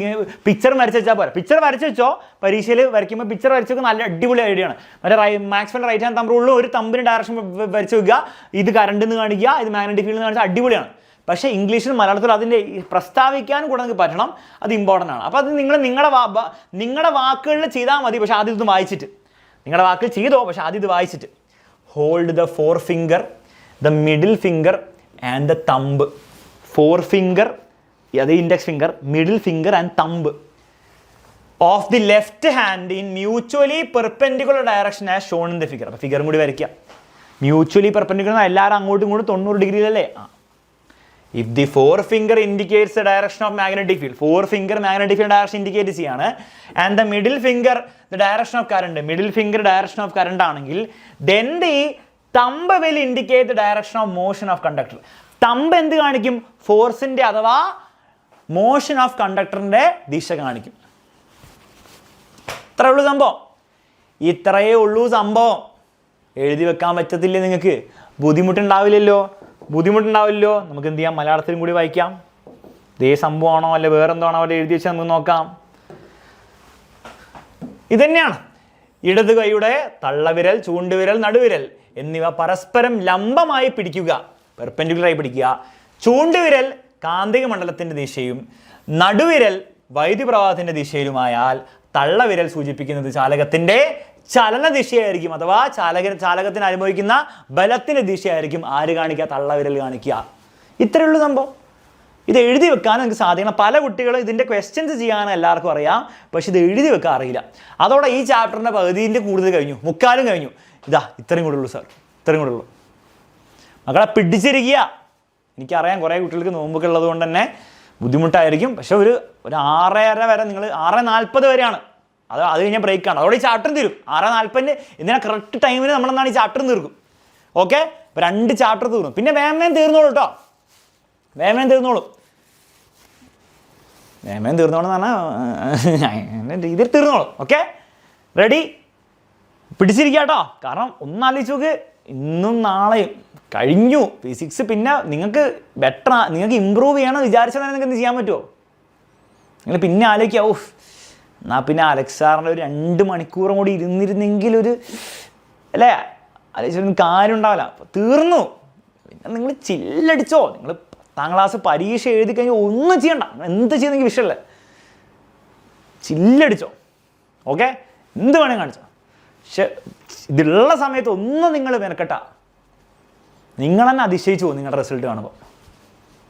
പിക്ചർ വരച്ച് വെച്ചാൽ പോരാ. പിക്ചർ വരച്ച് വെച്ചോ, പരീക്ഷയിൽ വരയ്ക്കുമ്പോൾ പിക്ചർ വരച്ച് വെക്കുക, നല്ല അടിപൊളി ഐഡിയ ആണ്. മറ്റേ മാക്സ്വെൽ റൈറ്റ് ഹാൻഡ് തമ്പ് റൂളിൽ ഒരു തമ്പിന് ഡയറക്ഷൻ വരച്ച് വെക്കുക, ഇത് കറണ്ട് എന്ന് കാണിക്കുക, ഇത് മാഗ്നറ്റിക് ഫീൽഡ് എന്ന് കാണിച്ചാൽ അടിപൊളിയാണ്. പക്ഷേ ഇംഗ്ലീഷിലും മലയാളത്തിലും അതിൻ്റെ പ്രസ്താവിക്കാൻ കൂടെ നിങ്ങൾക്ക് പറ്റണം, അത് ഇമ്പോർട്ടൻ്റ് ആണ്. അപ്പോൾ അത് നിങ്ങൾ നിങ്ങളുടെ വാക്കുകളിൽ ചെയ്താൽ മതി. പക്ഷേ ആദ്യം ഇത് വായിച്ചിട്ട്, നിങ്ങളുടെ വാക്കുകൾ ചെയ്തോ, പക്ഷേ ആദ്യം ഇത് വായിച്ചിട്ട്. Hold the forefinger, the middle finger and the thumb. Forefinger, അത് index finger, middle finger and thumb of the left hand in mutually perpendicular direction as shown in the figure. അപ്പോൾ ഫിഗറും കൂടി വരയ്ക്കുക. Mutually perpendicular എല്ലാവരും അങ്ങോട്ടും ഇങ്ങോട്ടും 90 ഡിഗ്രിയിലല്ലേ? If the forefinger indicates the direction of magnetic field, forefinger magnetic field direction indicate ചെയ്യാണ്, and the middle finger the direction of current, middle finger direction of current ആണെങ്കിൽ, then the thumb will indicate the direction of motion of conductor. Thumb എന്ത് കാണിക്കും? ഫോഴ്സിൻ്റെ അഥവാ motion of കണ്ടക്ടറിൻ്റെ ദിശ കാണിക്കും. ഇത്രയേ ഉള്ളൂ സംഭവം. ഇത്രയേ ഉള്ളൂ സംഭവം. എഴുതി വെക്കാൻ പറ്റത്തില്ലേ നിങ്ങൾക്ക്? ബുദ്ധിമുട്ടുണ്ടാവില്ലല്ലോ. നമുക്ക് എന്ത് ചെയ്യാം? മലയാളത്തിലും കൂടി വായിക്കാം. ഇതേ സംഭവമാണോ അല്ലെ വേറെന്താണോ അവിടെ എഴുതി വെച്ചാൽ നമുക്ക് നോക്കാം. ഇതന്നെയാണ്. ഇടത് കൈയുടെ തള്ളവിരൽ, ചൂണ്ടുവിരൽ, നടുവിരൽ എന്നിവ പരസ്പരം ലംബമായി പിടിക്കുക, പെർപെൻഡിക്കുലറായി പിടിക്കുക. ചൂണ്ടുവിരൽ കാന്തിക മണ്ഡലത്തിൻ്റെ ദിശയും നടുവിരൽ വൈദ്യുതി പ്രവാഹത്തിൻ്റെ ദിശയിലുമായാൽ തള്ളവിരൽ സൂചിപ്പിക്കുന്നത് ചാലകത്തിൻ്റെ ചലന ദിശയായിരിക്കും, അഥവാ ചാലകത്തിന് അനുഭവിക്കുന്ന ബലത്തിൻ്റെ ദിശയായിരിക്കും ആര് കാണിക്കുക? തള്ളവിരൽ കാണിക്കുക. ഇത്രയേ ഉള്ളൂ സംഭവം. ഇത് എഴുതി വെക്കാനും നിങ്ങൾക്ക് സാധിക്കണം. പല കുട്ടികളും ഇതിൻ്റെ ക്വസ്റ്റ്യൻസ് ചെയ്യാനും എല്ലാവർക്കും അറിയാം, പക്ഷെ ഇത് എഴുതി വെക്കാൻ അറിയില്ല. അതോടെ ഈ ചാപ്റ്ററിൻ്റെ പകുതിൻ്റെ കൂടുതൽ കഴിഞ്ഞു, മുക്കാലും കഴിഞ്ഞു. ഇതാ ഇത്രയും കൂടെ ഉള്ളൂ സാർ, ഇത്രയും കൂടെ ഉള്ളൂ. മക്കളെ പിടിച്ചിരിക്കുക. എനിക്കറിയാം കുറേ കുട്ടികൾക്ക് നോമ്പൊക്കെ ഉള്ളത് കൊണ്ട് തന്നെ ബുദ്ധിമുട്ടായിരിക്കും, പക്ഷെ ഒരു 6:30 വരെ, നിങ്ങൾ 6:40 വരെയാണ്, അത് കഴിഞ്ഞാൽ ബ്രേക്കാണ്. അതോടെ ഈ ചാപ്റ്റർ തീരും. 6:40 എന്തിനാ കറക്റ്റ് ടൈമിന് നമ്മളെന്താണ് ഈ ചാപ്റ്റർ തീർക്കും. ഓക്കെ, ഇപ്പോൾ 2 ചാപ്റ്റർ തീർന്നു. പിന്നെ വേഗം തീർന്നോളൂ കേട്ടോ, വേഗം തീർന്നോളൂ. വേഗം തീർന്നോളെന്ന് പറഞ്ഞാൽ രീതിയിൽ തീർന്നോളൂ. Okay, ready? പിടിച്ചിരിക്കുക കേട്ടോ. കാരണം ഒന്നാലോചിച്ച് നോക്ക്, ഇന്നും നാളെയും കഴിഞ്ഞു ഫിസിക്സ്. പിന്നെ നിങ്ങൾക്ക് ബെറ്റർ, നിങ്ങൾക്ക് ഇമ്പ്രൂവ് ചെയ്യണമെന്ന് വിചാരിച്ചാൽ നിങ്ങൾക്ക് എന്ത് ചെയ്യാൻ പറ്റുമോ? നിങ്ങൾ പിന്നെ ആലോചിക്കുക, ഓ എന്നാൽ പിന്നെ അലക്സ് സാറിൻ്റെ ഒരു 2 മണിക്കൂറും കൂടി ഇരുന്നിരുന്നെങ്കിൽ ഒരു അല്ലേ ആലോചിച്ചൊന്നും കാര്യം ഉണ്ടാവില്ല. അപ്പോൾ തീർന്നു. പിന്നെ നിങ്ങൾ ചില്ലടിച്ചോ. നിങ്ങൾ 10ാം ക്ലാസ് പരീക്ഷ എഴുതി കഴിഞ്ഞാൽ ഒന്നും ചെയ്യണ്ട, എന്ത് ചെയ്യുന്നെങ്കിൽ വിഷയമല്ലേ, ചില്ലടിച്ചോ. ഓക്കെ, എന്ത് വേണമെങ്കിൽ കാണിച്ചോ. പക്ഷെ ഇതുള്ള സമയത്ത് ഒന്നും നിങ്ങൾ മെനക്കെട്ട, നിങ്ങൾ തന്നെ അതിശയിച്ചു പോകും നിങ്ങളുടെ റിസൾട്ട് കാണുമ്പോൾ.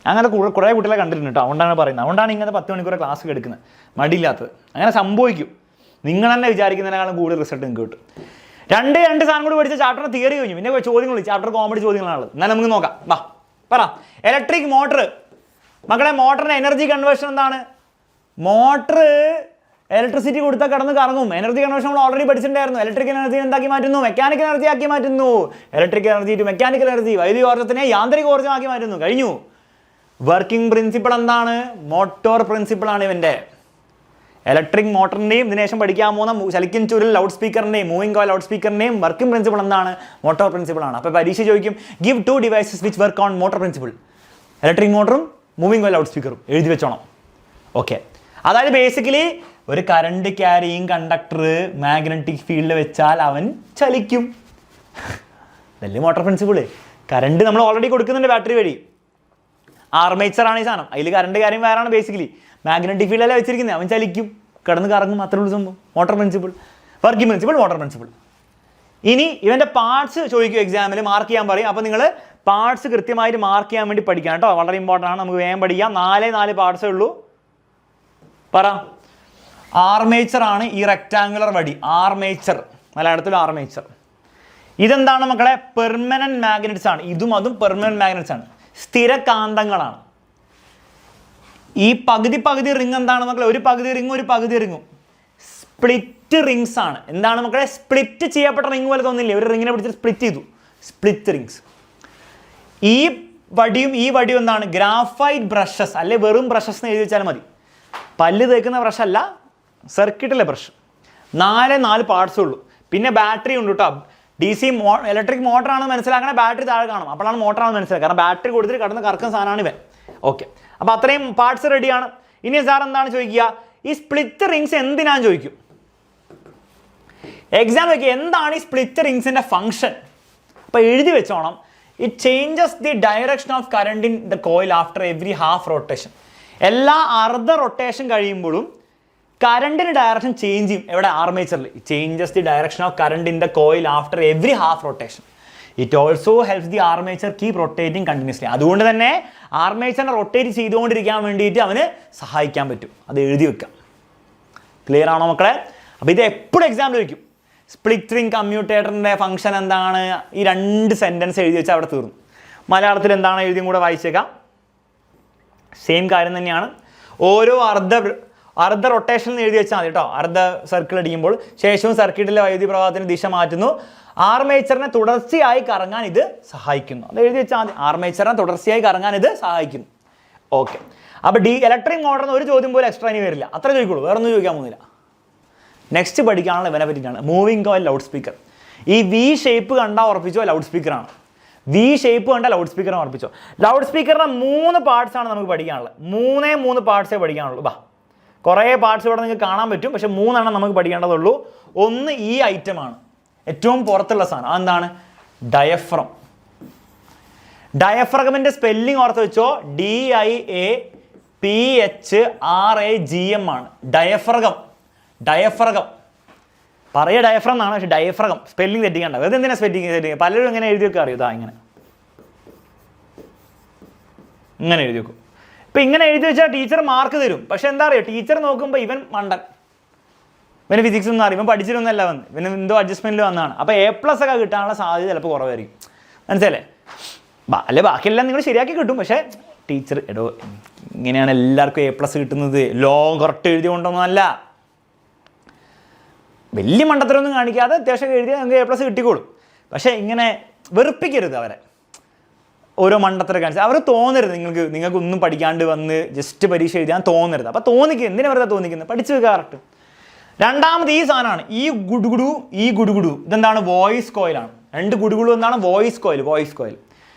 അങ്ങനെ കുറേ കുട്ടികളെ കണ്ടിട്ടുണ്ട് കേട്ടോ. അതുകൊണ്ടാണ് പറയുന്നത്, അതുകൊണ്ടാണ് ഇങ്ങനെ 10 മണിക്കൂർ ക്ലാസ് എടുക്കുന്നത്, മടിയില്ലാത്തത്. അങ്ങനെ സംഭവിക്കും. നിങ്ങൾ തന്നെ വിചാരിക്കുന്നതിനേക്കാളും കൂടുതൽ റിസൾട്ട് നിങ്ങൾക്ക് കിട്ടും. 2 സാധനം കൂടി പഠിച്ച ചാപ്റ്ററിന് തിയറി കഴിഞ്ഞു. പിന്നെ ചോദ്യങ്ങൾ, ചാപ്റ്റർ കോമഡി ചോദ്യങ്ങളാണുള്ളത്. എന്നാൽ നമുക്ക് നോക്കാം. വാ പറ. Electric motor. മക്കളെ, മോട്ടറിൻ്റെ എനർജി കൺവേർഷൻ എന്താണ്? മോട്ടർ ഇലക്ട്രിസിറ്റി കൊടുത്താൽ കടന്ന് കറങ്ങും. എനർജി കൺവേർഷൻ നമ്മൾ ഓൾറെഡി പഠിച്ചിട്ടുണ്ടായിരുന്നു. ഇലക്ട്രിക് എനർജി എന്താക്കി മാറ്റുന്നു? മെക്കാനിക്കൽ എനർജി ആക്കി മാറ്റുന്നു. Electric energy to mechanical energy, വൈദ്യുതി ഊർജ്ജത്തിനെ യാന്ത്രിക ഊർജ്ജമാക്കി മാറ്റുന്നു. കഴിഞ്ഞു. വർക്കിംഗ് പ്രിൻസിപ്പിൾ എന്താണ്? മോട്ടോർ പ്രിൻസിപ്പിളാണ് ഇവൻ്റെ. ഇലക്ട്രിക് മോട്ടറിൻ്റെയും ഇതിനുശേഷം പഠിക്കാൻ പോകുന്ന ചലിക്കും ചുരുൾ ലൗഡ് സ്പീക്കറിൻ്റെയും മൂവിംഗ് കോയിൽ ലൗഡ് സ്പീക്കറിൻ്റെയും വർക്കിംഗ് പ്രിൻസിപ്പിൾ എന്താണ്? മോട്ടോർ പ്രിൻസിപ്പിളാണ്. അപ്പോൾ പരീക്ഷ ചോദിക്കും, give 2 devices which work on motor principle. Electric മോട്ടറും മൂവിംഗ് കോയിൽ ലൗഡ് സ്പീക്കറും എഴുതി വെച്ചോണം. ഓക്കെ, അതായത് ബേസിക്കലി ഒരു കറണ്ട് ക്യാരിയിങ് കണ്ടക്ടർ മാഗ്നറ്റിക് ഫീൽഡിൽ വെച്ചാൽ അവൻ ചലിക്കും. വലിയ മോട്ടോർ പ്രിൻസിപ്പിൾ. കറണ്ട് നമ്മൾ ഓൾറെഡി കൊടുക്കുന്നുണ്ട് ബാറ്ററി വഴി. ആർമേച്ചറാണ് ഈ സാധനം. അതിൽ കറണ്ട് കാര്യം വേറാണ്. ബേസിക്കലി മാഗ്നറ്റിക് ഫീൽഡല്ല വെച്ചിരിക്കുന്നത്, അവൻ ചലിക്കും, കിടന്ന് കറങ്ങും. അത്രേ ഉള്ളൂ സംഭവം. Motor principle, working principle, motor principle. ഇനി ഇവൻ്റെ പാർട്സ് ചോദിക്കും എക്സാമിൽ, മാർക്ക് ചെയ്യാൻ പറയും. അപ്പോൾ നിങ്ങൾ പാർട്സ് കൃത്യമായിട്ട് മാർക്ക് ചെയ്യാൻ വേണ്ടി പഠിക്കാം കേട്ടോ. വളരെ ഇമ്പോർട്ടൻ്റ് ആണ്. നമുക്ക് വേഗം പഠിക്കാം. 4 പാർട്സേ ഉള്ളൂ. പറ. ആർമേച്ചർ ആണ് ഈ റെക്റ്റാങ്കുലർ വടി. ആർമേച്ചർ, മലയാളത്തിൽ ആർമേച്ചർ. ഇതെന്താണ് മക്കളെ? പെർമനന്റ് മാഗ്നറ്റ്സ് ആണ്. ഇതും അതും പെർമനന്റ് മാഗ്നറ്റ്സ് ആണ്, സ്ഥിരകാന്തങ്ങളാണ്. ഈ പകുതി റിംഗ് എന്താണ് മക്കളെ? ഒരു പകുതി റിങ്ങും സ്പ്ലിറ്റ് റിങ്സ് ആണ്. എന്താണ് മക്കളെ? സ്പ്ലിറ്റ് ചെയ്യപ്പെട്ട റിംഗ് പോലെ തോന്നില്ലേ? ഒരു റിങ്ങിനെ പിടിച്ചിട്ട് സ്പ്ലിറ്റ് ചെയ്തു, സ്പ്ലിറ്റ് റിങ്സ്. ഈ വടിയും എന്താണ്? ഗ്രാഫൈറ്റ് ബ്രഷസ്, അല്ലെ വെറും ബ്രഷസ് എന്ന് എഴുതി വെച്ചാൽ മതി. പല്ല് തേക്കുന്ന ബ്രഷ് അല്ല, സർക്യൂട്ടിലെ ബ്രഷ്. 4 പാർട്സേ ഉള്ളൂ. പിന്നെ ബാറ്ററി ഉണ്ട് കേട്ടോ. DC ഇലക്ട്രിക് മോട്ടറാണെന്ന് മനസ്സിലാക്കണേ, ബാറ്ററി താഴെ കാണും, അപ്പോഴാണ് മോട്ടറാണെന്ന് മനസ്സിലാക്കുക. കാരണം ബാറ്ററി കൊടുത്തിട്ട് കടന്ന് കറക്കുന്ന സാധനമാണ് ഇവൻ. ഓക്കെ, അപ്പോൾ അത്രയും പാർട്സ് റെഡിയാണ്. ഇനി സാർ എന്താണ് ചോദിക്കുക? ഈ സ്പ്ലിറ്റ് റിങ്സ് എന്തിനാന്ന് ചോദിക്കും എക്സാം. ചോദിക്കുക എന്താണ് ഈ സ്പ്ലിറ്റ് റിങ്സിൻ്റെ ഫംഗ്ഷൻ? അപ്പോൾ എഴുതി വെച്ചോണം. It changes the direction of current in the coil after every half rotation. എല്ലാ അർദ്ധ റൊട്ടേഷൻ കഴിയുമ്പോഴും കറണ്ടിന് ഡയറക്ഷൻ ചേഞ്ച് ചെയ്യും. എവിടെ? ആർമേച്ചറിൽ. Changes the direction of current in the coil after every half rotation. It also helps the armature keep rotating continuously. അതുകൊണ്ട് തന്നെ ആർമേച്ചറിനെ rotate ചെയ്തുകൊണ്ടിരിക്കാൻ വേണ്ടിയിട്ട് അവന് സഹായിക്കാൻ പറ്റും. അത് എഴുതി വെക്കാം. ക്ലിയർ ആണോ മക്കളെ? അപ്പോൾ ഇത് എപ്പോഴും എക്സാമ്പിൾ ചോദിക്കും. സ്പ്ലിറ്റ് റിംഗ് കമ്മ്യൂട്ടേറ്ററിൻ്റെ ഫംഗ്ഷൻ എന്താണ്? ഈ 2 സെൻറ്റൻസ് എഴുതി വെച്ചാൽ അവിടെ തീർന്നു. മലയാളത്തിൽ എന്താണ് എഴുതിയും കൂടെ വായിച്ചേക്കാം. സെയിം കാര്യം തന്നെയാണ്. ഓരോ അർദ്ധ റൊട്ടേഷൻ എഴുതി വെച്ചാൽ മതി കേട്ടോ. അർദ്ധ സർക്കിൾ അടിക്കുമ്പോൾ ശേഷവും സർക്യൂട്ടിലെ വൈദ്യുതി പ്രവാഹത്തിന് ദിശ മാറ്റുന്നു. ആർമേച്ചറിനെ തുടർച്ചയായി കറങ്ങാൻ ഇത് സഹായിക്കുന്നു. അത് എഴുതി വെച്ചാൽ മതി. ആർമേച്ചറിനെ തുടർച്ചയായി കറങ്ങാൻ ഇത് സഹായിക്കുന്നു. ഓക്കെ, അപ്പോൾ ഇലക്ട്രിക് മോട്ടറിന് ഒരു ചോദ്യം പോലും എക്സ്ട്രാ ഇനി വരില്ല. അത്ര ചോദിക്കുള്ളൂ, വേറെ ഒന്നും ചോദിക്കാൻ പോകുന്നില്ല. നെക്സ്റ്റ് പഠിക്കാനുള്ള ഇവനെ പറ്റിയിട്ടാണ്. Moving coil loud speaker. ഈ V ഷേപ്പ് കണ്ടാൽ ഉറപ്പിച്ചോ ലൗഡ് സ്പീക്കറാണ്. V ഷേപ്പ് കണ്ടാൽ ലൗഡ് സ്പീക്കറിനെ ഉറപ്പിച്ചോ. ലൗഡ് സ്പീക്കറിൻ്റെ 3 പാർട്സാണ് നമുക്ക് പഠിക്കാനുള്ളത്. 3 പാർട്സേ പഠിക്കാനുള്ളൂ. ബാ, കുറേ പാർട്സ് ഇവിടെ നിങ്ങൾക്ക് കാണാൻ പറ്റും, പക്ഷെ 3 നമുക്ക് പഠിക്കേണ്ടതുള്ളൂ. ഒന്ന് ഈ ഐറ്റമാണ്, ഏറ്റവും പുറത്തുള്ള സാധനം. അതെന്താണ്? ഡയഫ്രം. ഡയഫ്രഗമിൻ്റെ സ്പെല്ലിംഗ് ഓർത്ത് വെച്ചോ. DIAPHRAGM ആണ്. ഡയഫ്രഗം. പറയുക ഡയഫ്രം എന്നാണ്, പക്ഷേ ഡയഫ്രഗം സ്പെല്ലിംഗ് തെറ്റിക്കണ്ട. വെറുതെ എന്തിനാ സ്പെല്ലിംഗ്? പലരും ഇങ്ങനെ എഴുതി വെക്കാൻ അറിയും. ഇങ്ങനെ എഴുതി വെക്കും. ഇപ്പം ഇങ്ങനെ എഴുതി വെച്ചാൽ ടീച്ചർ മാർക്ക് തരും. പക്ഷെ എന്താ പറയുക, ടീച്ചർ നോക്കുമ്പോൾ ഇവൻ മണ്ടൻ, ഇവന് ഫിസിക്സ് ഒന്നും അറിയും, ഇവൻ പഠിച്ചിട്ടൊന്നുമല്ല വന്ന്, ഇവന് എന്തോ അഡ്ജസ്റ്റ്മെൻറ്റിൽ വന്നതാണ്. അപ്പോൾ A+ ഒക്കെ കിട്ടാനുള്ള സാധ്യത ചിലപ്പോൾ കുറവായിരിക്കും. മനസ്സിലല്ലേ? അല്ലെ ബാക്കിയെല്ലാം നിങ്ങൾ ശരിയാക്കി കിട്ടും. പക്ഷേ ടീച്ചർ എടോ ഇങ്ങനെയാണ് എല്ലാവർക്കും A+ കിട്ടുന്നത്, കറക്റ്റ് എഴുതിക്കൊണ്ടൊന്നുമല്ല. വലിയ മണ്ടത്തരമൊന്നും കാണിക്കാതെ അത്യാവശ്യം എഴുതിയാൽ നിങ്ങൾക്ക് A+ കിട്ടിക്കോളും. പക്ഷേ ഇങ്ങനെ വെറുപ്പിക്കരുത് അവരെ, ഓരോ മണ്ടത്തരം കാണിച്ചാൽ അവർ തോന്നരുത് നിങ്ങൾക്കൊന്നും പഠിക്കാണ്ട് വന്ന് ജസ്റ്റ് പരീക്ഷ എഴുതാൻ തോന്നരുത്. അപ്പോൾ തോന്നിക്കുക, എന്തിനാ വെറുതെ തോന്നിക്കുന്നത്, പഠിച്ചു വെക്കുക കറക്റ്റ്. രണ്ടാമത് ഈ സാധനമാണ് ഈ ഗുഡുഗുഡു. ഇതെന്താണ്? വോയിസ് കോയിലാണ്. 2 ഗുഡുഗുഡു എന്താണ്? Voice coil.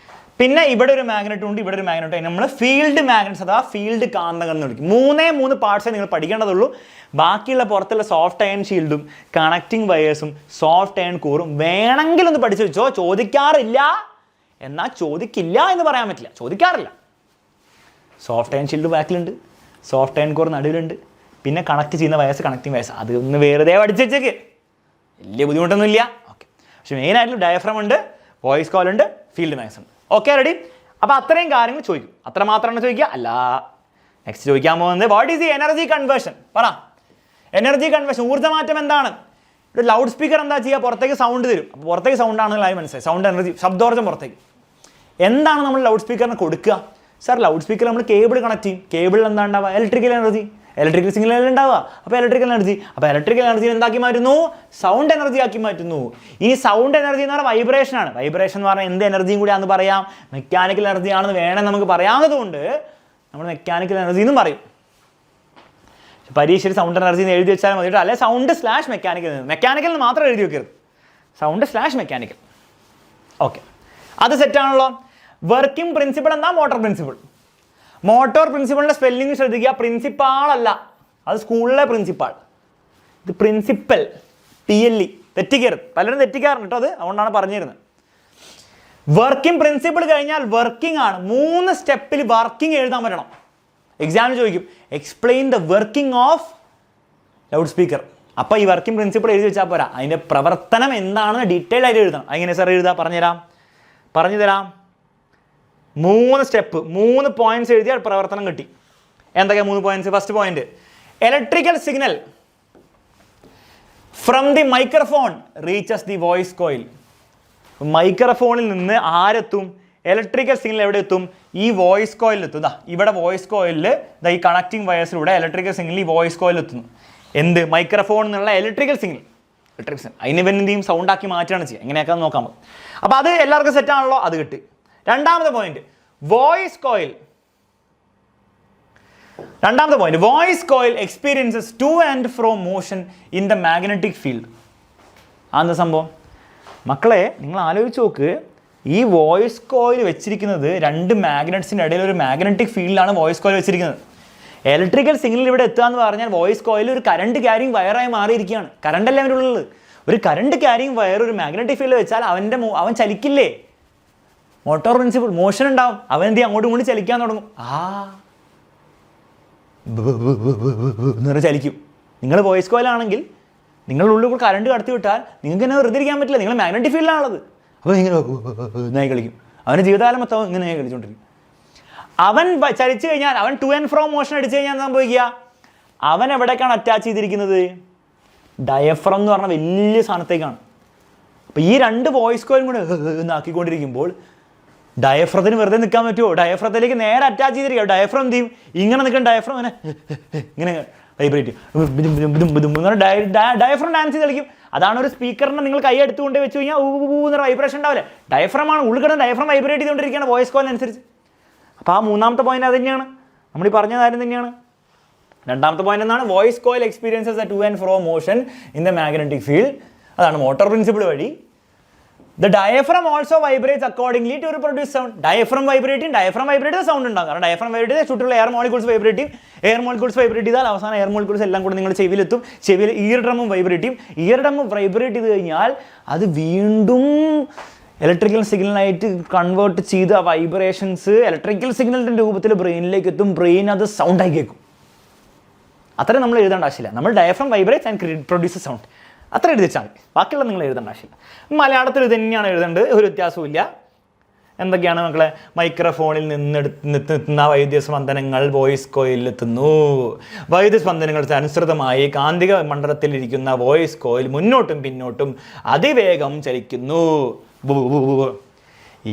പിന്നെ ഇവിടെ ഒരു മാഗ്നറ്റും ഉണ്ട്, ഇവിടെ ഒരു മാഗ്നറ്റും. നമ്മൾ ഫീൽഡ് മാഗ്നറ്റ്സ് അഥവാ ഫീൽഡ് കാന്തകം എന്ന് വിളിക്കും. 3 പാർട്സേ നിങ്ങൾ പഠിക്കേണ്ടതുള്ളൂ. ബാക്കിയുള്ള പുറത്തുള്ള സോഫ്റ്റ് അയൺ ഷീൽഡും കണക്റ്റിംഗ് വയേഴ്സും സോഫ്റ്റ് അയൺ കോറും വേണമെങ്കിൽ ഒന്ന് പഠിച്ചു വെച്ചോ. ചോദിക്കാറില്ല എന്നാൽ ചോദിക്കില്ല എന്ന് പറയാൻ പറ്റില്ല, ചോദിക്കാറില്ല. സോഫ്റ്റ് അയൺ ഷീൽഡ് ബാക്കിലുണ്ട്, സോഫ്റ്റ് അയൺ കോർ നടുവിലുണ്ട്, പിന്നെ കണക്ട് ചെയ്യുന്ന വയസ്സ് കണക്റ്റിംഗ് വയസ്സ്. അത് ഒന്ന് വെറുതെ പഠിച്ചു വെച്ചേക്ക്, വലിയ ബുദ്ധിമുട്ടൊന്നുമില്ല. ഓക്കെ. പക്ഷെ മെയിനായിട്ടും ഡയഫ്രം ഉണ്ട്, വോയിസ് കോയിൽ ഉണ്ട്, ഫീൽഡ് മാഗ്നറ്റ്സ് ഉണ്ട്. Okay, ready? അപ്പോൾ അത്രയും കാര്യങ്ങൾ ചോദിക്കും. അത്ര മാത്രമാണ് ചോദിക്കുക, അല്ല. നെക്സ്റ്റ് ചോദിക്കാൻ പോകുന്നത് what is the energy conversion? പറ. എനർജി കൺവേർഷൻ, ഊർജ്ജമാറ്റം എന്താണ്? ഒരു ലൗഡ് സ്പീക്കർ എന്താ ചെയ്യുക? പുറത്തേക്ക് സൗണ്ട് തരും. അപ്പോൾ പുറത്തേക്ക് സൗണ്ട് ആണെന്ന് ആയി മനസ്സിലായി. സൗണ്ട് എനർജി, ശബ്ദോർജ്ജം പുറത്തേക്ക്. എന്താണ് നമ്മൾ ലൗഡ് സ്പീക്കറിന് കൊടുക്കുക? സാർ ലൗഡ് സ്പീക്കർ നമ്മൾ കേബിൾ കണക്ട് ചെയ്യും. കേബിളിൽ എന്താ ഉണ്ടാവുക? ഇലക്ട്രിക്കൽ എനർജി, ഇലക്ട്രിക്കൽ സിഗ്നൽ ഉണ്ടാവുക. അപ്പോൾ ഇലക്ട്രിക്കൽ എനർജി എന്താക്കി മാറ്റുന്നു? സൗണ്ട് എനർജി ആക്കി മാറ്റുന്നു. ഈ സൗണ്ട് എനർജി എന്ന് പറഞ്ഞാൽ വൈബ്രേഷൻ ആണ്. വൈബ്രേഷൻ എന്ന് പറഞ്ഞാൽ എന്ത് എനർജിയും കൂടി ആണെന്ന് പറയാം, മെക്കാനിക്കൽ എനർജി ആണെന്ന് വേണം നമുക്ക് പറയാവുന്നതുകൊണ്ട് നമ്മൾ മെക്കാനിക്കൽ എനർജി എന്നും പറയും. പരീക്ഷയിൽ സൗണ്ട് എനർജി എന്ന് എഴുതി വെച്ചാൽ മതി, അല്ലെ സൗണ്ട്/മെക്കാനിക്കൽ. മെക്കാനിക്കൽ എന്ന് മാത്രം എഴുതി വെക്കരുത്, സൗണ്ട്/മെക്കാനിക്കൽ. ഓക്കെ, അത് സെറ്റാണല്ലോ. വർക്കിംഗ് പ്രിൻസിപ്പിൾ എന്താ? Motor principle. മോട്ടോർ പ്രിൻസിപ്പിളിൻ്റെ സ്പെല്ലിംഗ് ശ്രദ്ധിക്കുക. പ്രിൻസിപ്പാൾ അല്ല, അത് സ്കൂളിലെ പ്രിൻസിപ്പാൾ. ഇത് പ്രിൻസിപ്പൽ, PLE. തെറ്റിക്കരുത്, പലരും തെറ്റിക്കാറുണ്ട് കേട്ടോ. അതുകൊണ്ടാണ് പറഞ്ഞിരുന്നത്. വർക്കിംഗ് പ്രിൻസിപ്പിൾ കഴിഞ്ഞാൽ വർക്കിംഗ് ആണ്. 3 സ്റ്റെപ്പിൽ വർക്കിംഗ് എഴുതാൻ പറ്റണം. എക്സാമിന് ചോദിക്കും explain the working of loud speaker. അപ്പോൾ ഈ വർക്കിംഗ് പ്രിൻസിപ്പിൾ എഴുതി വെച്ചാൽ പോരാ, അതിൻ്റെ പ്രവർത്തനം എന്താണെന്ന് ഡീറ്റെയിൽ ആയിട്ട് എഴുതണം. എങ്ങനെ സാർ എഴുതാം? പറഞ്ഞു തരാം. 3 സ്റ്റെപ്പ്, 3 പോയിന്റ്സ് എഴുതിയാൽ പ്രവർത്തനം കിട്ടി. എന്തൊക്കെയാണ് 3 points? First point, electrical signal from the microphone reaches the voice coil. മൈക്രോഫോണിൽ നിന്ന് ആരെത്തും? ഇലക്ട്രിക്കൽ സിഗ്നൽ എവിടെ എത്തും? ഈ വോയിസ് കോയിലെത്തും. ഇവിടെ വോയിസ് കോയിലിൽ ഈ കണക്റ്റിംഗ് വയേഴ്സിലൂടെ ഇലക്ട്രിക്കൽ സിഗ്നൽ ഈ വോയിസ് കോയിൽ എത്തുന്നു. എന്ത്? മൈക്രോഫോൺ എന്നുള്ള ഇലക്ട്രിക്കൽ സിഗ്നൽ. അതിന് എന്തെയും സൗണ്ട് ആക്കി മാറ്റുകയാണ് ചെയ്യുക. എങ്ങനെയൊക്കെ നോക്കാൻ പറ്റും. അപ്പോൾ അത് എല്ലാവർക്കും സെറ്റാണല്ലോ, അത് കിട്ടി. രണ്ടാമത്തെ point, voice coil. Voice coil experiences two and fro motion in the magnetic field. അതെന്താ സംഭവം? മക്കളെ നിങ്ങൾ ആലോചിച്ച് നോക്ക്, ഈ വോയിസ് കോയിൽ വെച്ചിരിക്കുന്നത് 2 മാഗ്നറ്റ്സിൻ്റെ ഇടയിൽ ഒരു മാഗ്നറ്റിക് ഫീൽഡിലാണ് വോയിസ് കോയിൽ വെച്ചിരിക്കുന്നത്. ഇലക്ട്രിക്കൽ സിഗ്നൽ ഇവിടെ എത്തുക എന്ന് പറഞ്ഞാൽ വോയിസ് കോയിൽ ഒരു കറണ്ട് ക്യാരിങ് വയറായി മാറിയിരിക്കുകയാണ്. കറണ്ട് അല്ല അവൻ്റെ ഉള്ളത്. ഒരു കറണ്ട് ക്യാരിങ് വയർ ഒരു മാഗ്നറ്റിക് ഫീൽഡ് വെച്ചാൽ അവൻ ചലിക്കില്ലേ? മോട്ടോർ പ്രിൻസിപ്പിൾ, മോഷൻ ഉണ്ടാവും. അവൻ എന്ത് ചെയ്യും? അങ്ങോട്ടും ഇങ്ങോട്ടും ചലിക്കാൻ തുടങ്ങും. എന്ന് ചലിക്കും. നിങ്ങൾ വോയിസ് കോയിലാണെങ്കിൽ നിങ്ങളുടെ ഉള്ളിൽ കൂടെ കറണ്ട് കടത്തി വിട്ടാൽ നിങ്ങൾക്ക് എന്നെ വെറുതെ ഇരിക്കാൻ പറ്റില്ല. നിങ്ങൾ മാഗ്നറ്റിക് ഫീൽഡിലാണുള്ളത്. അപ്പോൾ ഇങ്ങനെ ഇന്നായി കളിക്കും. അവൻ്റെ ജീവിതകാലം മൊത്തം ഇങ്ങനെ കളിച്ചുകൊണ്ടിരിക്കും. അവൻ ചലിച്ചു കഴിഞ്ഞാൽ, അവൻ ടു ആൻഡ് ഫ്രോ മോഷൻ അടിച്ചു കഴിഞ്ഞാൽ സംഭവിക്കുക, അവൻ എവിടേക്കാണ് അറ്റാച്ച് ചെയ്തിരിക്കുന്നത്? ഡയഫ്രം എന്ന് പറഞ്ഞ വലിയ സാധനത്തേക്കാണ്. അപ്പോൾ ഈ 2 വോയിസ് കോയിലും കൂടെ ആക്കിക്കൊണ്ടിരിക്കുമ്പോൾ ഡയഫ്രത്തിന് വെറുതെ നിൽക്കാൻ പറ്റുമോ? ഡയഫ്രത്തിലേക്ക് നേരെ അറ്റാച്ച് ചെയ്തിരിക്കുക. ഡയഫ്രം എന്ത് ചെയ്യും? ഇങ്ങനെ നിൽക്കുന്ന ഡയഫ്രം ഇങ്ങനെ വൈബ്രേറ്റ് ഡയഫ്രം ഡാൻസ് ചെയ്ത് കളിക്കും. അതാണ് ഒരു സ്പീക്കറിനെ നിങ്ങൾ കൈ എടുത്തുകൊണ്ട് വെച്ച് കഴിഞ്ഞാൽ ഊന്ന് വൈബ്രേഷൻ ഉണ്ടാവില്ല. ഡയഫ്രമാണ് ഉള്ളിൽ കിടന്ന് ഡയഫ്രം വൈബ്രേറ്റ് ചെയ്തുകൊണ്ടിരിക്കുകയാണ് വോയിസ് കോയിനനുസരിച്ച്. അപ്പോൾ ആ 3ാമത്തെ പോയിന്റ് അത് തന്നെയാണ്, നമ്മൾ ഈ പറഞ്ഞ കാര്യം തന്നെയാണ്. 2ാമത്തെ പോയിന്റ് എന്താണ്? Voice coil experiences the two and fro motion in the magnetic field. അതാണ് മോട്ടോർ പ്രിൻസിപ്പിൾ വഴി. The diaphragm also vibrates accordingly to produce sound. Diaphragm vibrate sound ഉണ്ടാകും. കാരണം ഡയഫ്രം വൈബ്രേറ്റ് ചെയ്താൽ ചുറ്റുള്ള എയർ മോളിക്യൂൾസ് വൈബ്രേറ്റ് ചെയ്താൽ അവസാനം air molecules എല്ലാം കൂടെ നിങ്ങൾ ചെവിയിലെത്തും. ചെവിയിൽ ഇയർ ഡ്രമ്മും വൈബ്രേറ്റ് ചെയ്ത് കഴിഞ്ഞാൽ അത് വീണ്ടും ഇലക്ട്രിക്കൽ സിഗ്നലായിട്ട് കൺവേർട്ട് ചെയ്ത് ആ വൈബ്രേഷൻസ് ഇലക്ട്രിക്കൽ സിഗ്നലിൻ്റെ രൂപത്തിൽ ബ്രെയിനിലേക്ക് എത്തും. ബ്രെയിൻ അത് സൗണ്ടായി കേൾക്കും. അത്രയും നമ്മൾ എഴുതേണ്ട ആവശ്യമില്ല. നമ്മൾ diaphragm vibrates and produce sound അത്ര എഴുതിച്ചാൽ മതി. ബാക്കിയുള്ള നിങ്ങൾ എഴുതേണ്ട ആവശ്യമില്ല. മലയാളത്തിൽ ഇത് തന്നെയാണ് എഴുതേണ്ടത്, ഒരു വ്യത്യാസവും ഇല്ല. എന്തൊക്കെയാണ് മക്കളെ? മൈക്രോഫോണിൽ നിന്നെത്തുന്ന വൈദ്യസ്പന്ദനങ്ങൾ വോയിസ് കോയിലെത്തുന്നു. വൈദ്യസ്പന്ദനങ്ങൾക്ക് അനുസൃതമായി കാന്തിക മണ്ഡലത്തിലിരിക്കുന്ന വോയിസ് കോയിൽ മുന്നോട്ടും പിന്നോട്ടും അതിവേഗം ചലിക്കുന്നു.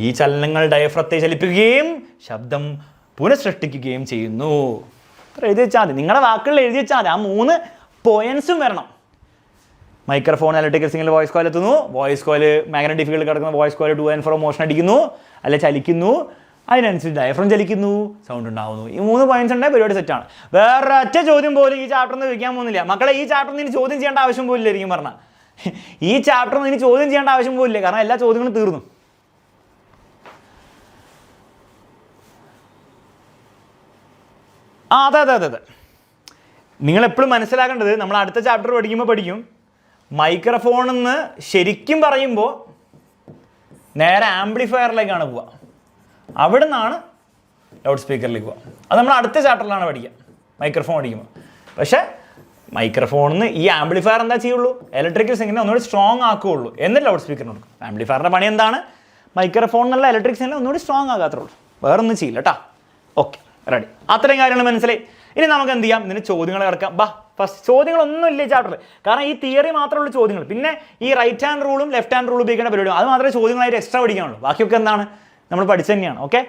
ഈ ചലനങ്ങൾ ഡയഫ്രത്തെ ചലിപ്പിക്കുകയും ശബ്ദം പുനഃസൃഷ്ടിക്കുകയും ചെയ്യുന്നു. എഴുതി വെച്ചാൽ മതി, നിങ്ങളുടെ വാക്കുകളിൽ എഴുതി വെച്ചാൽ മതി. ആ 3 പോയിന്റ്സും വരണം. Microphone electrical signal voice coil എത്തുന്നു. വോയിസ് കോയിൽ മാഗ്നറ്റിക് ഫീൽഡിൽ കിടക്കുന്ന voice coil two and fro motion അടിക്കുന്നു, അല്ലെ ചലിക്കുന്നു. അതിനനുസരിച്ച് ഡയഫ്രം ചലിക്കുന്നു, സൗണ്ട് ഉണ്ടാകുന്നു. ഈ 3 പോയിന്റ്സ് ഉണ്ടെങ്കിൽ പരിപാടി സെറ്റാണ്. വേറെ ഒറ്റ ചോദ്യം പോലും ഈ ചാപ്റ്ററിൽ നിന്ന് ചോദിക്കാൻ പോകുന്നില്ല മക്കളെ. ഈ ചാപ്റ്ററിൽ നിന്ന് ചോദ്യം ചെയ്യേണ്ട ആവശ്യം പോലില്ല. ശരിക്കും പറഞ്ഞാൽ ഈ ചാപ്റ്ററിൽ നിന്ന് ചോദ്യം ചെയ്യേണ്ട ആവശ്യം പോലില്ല, കാരണം എല്ലാ ചോദ്യങ്ങളും തീർന്നു. അതെ. നിങ്ങളെപ്പോഴും മനസ്സിലാക്കേണ്ടത്, നമ്മൾ അടുത്ത ചാപ്റ്റർ പഠിക്കും മൈക്രോഫോണെന്ന് ശരിക്കും പറയുമ്പോൾ നേരെ ആംപ്ലിഫയറിലേക്കാണ് പോവുക. അവിടെ നിന്നാണ് ലൗഡ് സ്പീക്കറിലേക്ക് പോവുക. അത് നമ്മൾ അടുത്ത ചാപ്റ്ററിലാണ് പഠിക്കുക, മൈക്രോഫോൺ പഠിക്കുമ്പോൾ. പക്ഷേ മൈക്രോഫോണിന്ന് ഈ ആംപ്ലിഫയർ എന്താ ചെയ്യുള്ളൂ? ഇലക്ട്രിക്കൽ സിഗ്നൽ ഒന്നുകൂടി സ്ട്രോങ് ആക്കുകയുള്ളൂ, എന്നിട്ട് ലൗഡ് സ്പീക്കറിന് കൊടുക്കും. ആംപ്ലിഫയറിൻ്റെ പണി എന്താണ്? മൈക്രോഫോൺ എന്നുള്ള ഇലക്ട്രിക് സിഗ്നൽ ഒന്നുകൂടി സ്ട്രോങ് ആകാത്തേ ഉള്ളൂ, വേറൊന്നും ചെയ്യില്ല കേട്ടോ. Okay, ready. അത്രയും കാര്യങ്ങൾ മനസ്സിലായി. ഇനി നമുക്ക് എന്ത് ചെയ്യാം? ഇതിന് ചോദ്യങ്ങൾ കിടക്കാം. ഫസ്റ്റ് ചോദ്യങ്ങളൊന്നും ഇല്ല ഈ ചാപ്റ്ററിൽ, കാരണം ഈ തിയറി മാത്രമുള്ള ചോദ്യങ്ങൾ. പിന്നെ ഈ റൈറ്റ് ഹാൻഡ് റൂളും ലെഫ്റ്റ് ഹാൻഡ് റൂളും ഉപയോഗിക്കേണ്ട പരിപാടിയും അത് മാത്രമേ ചോദ്യങ്ങളായിട്ട് എക്സ്ട്രാ പഠിക്കാനുള്ളൂ. ബാക്കിയൊക്കെ എന്താണ് നമ്മൾ പഠിച്ചു തന്നെയാണ്. ഓക്കെ.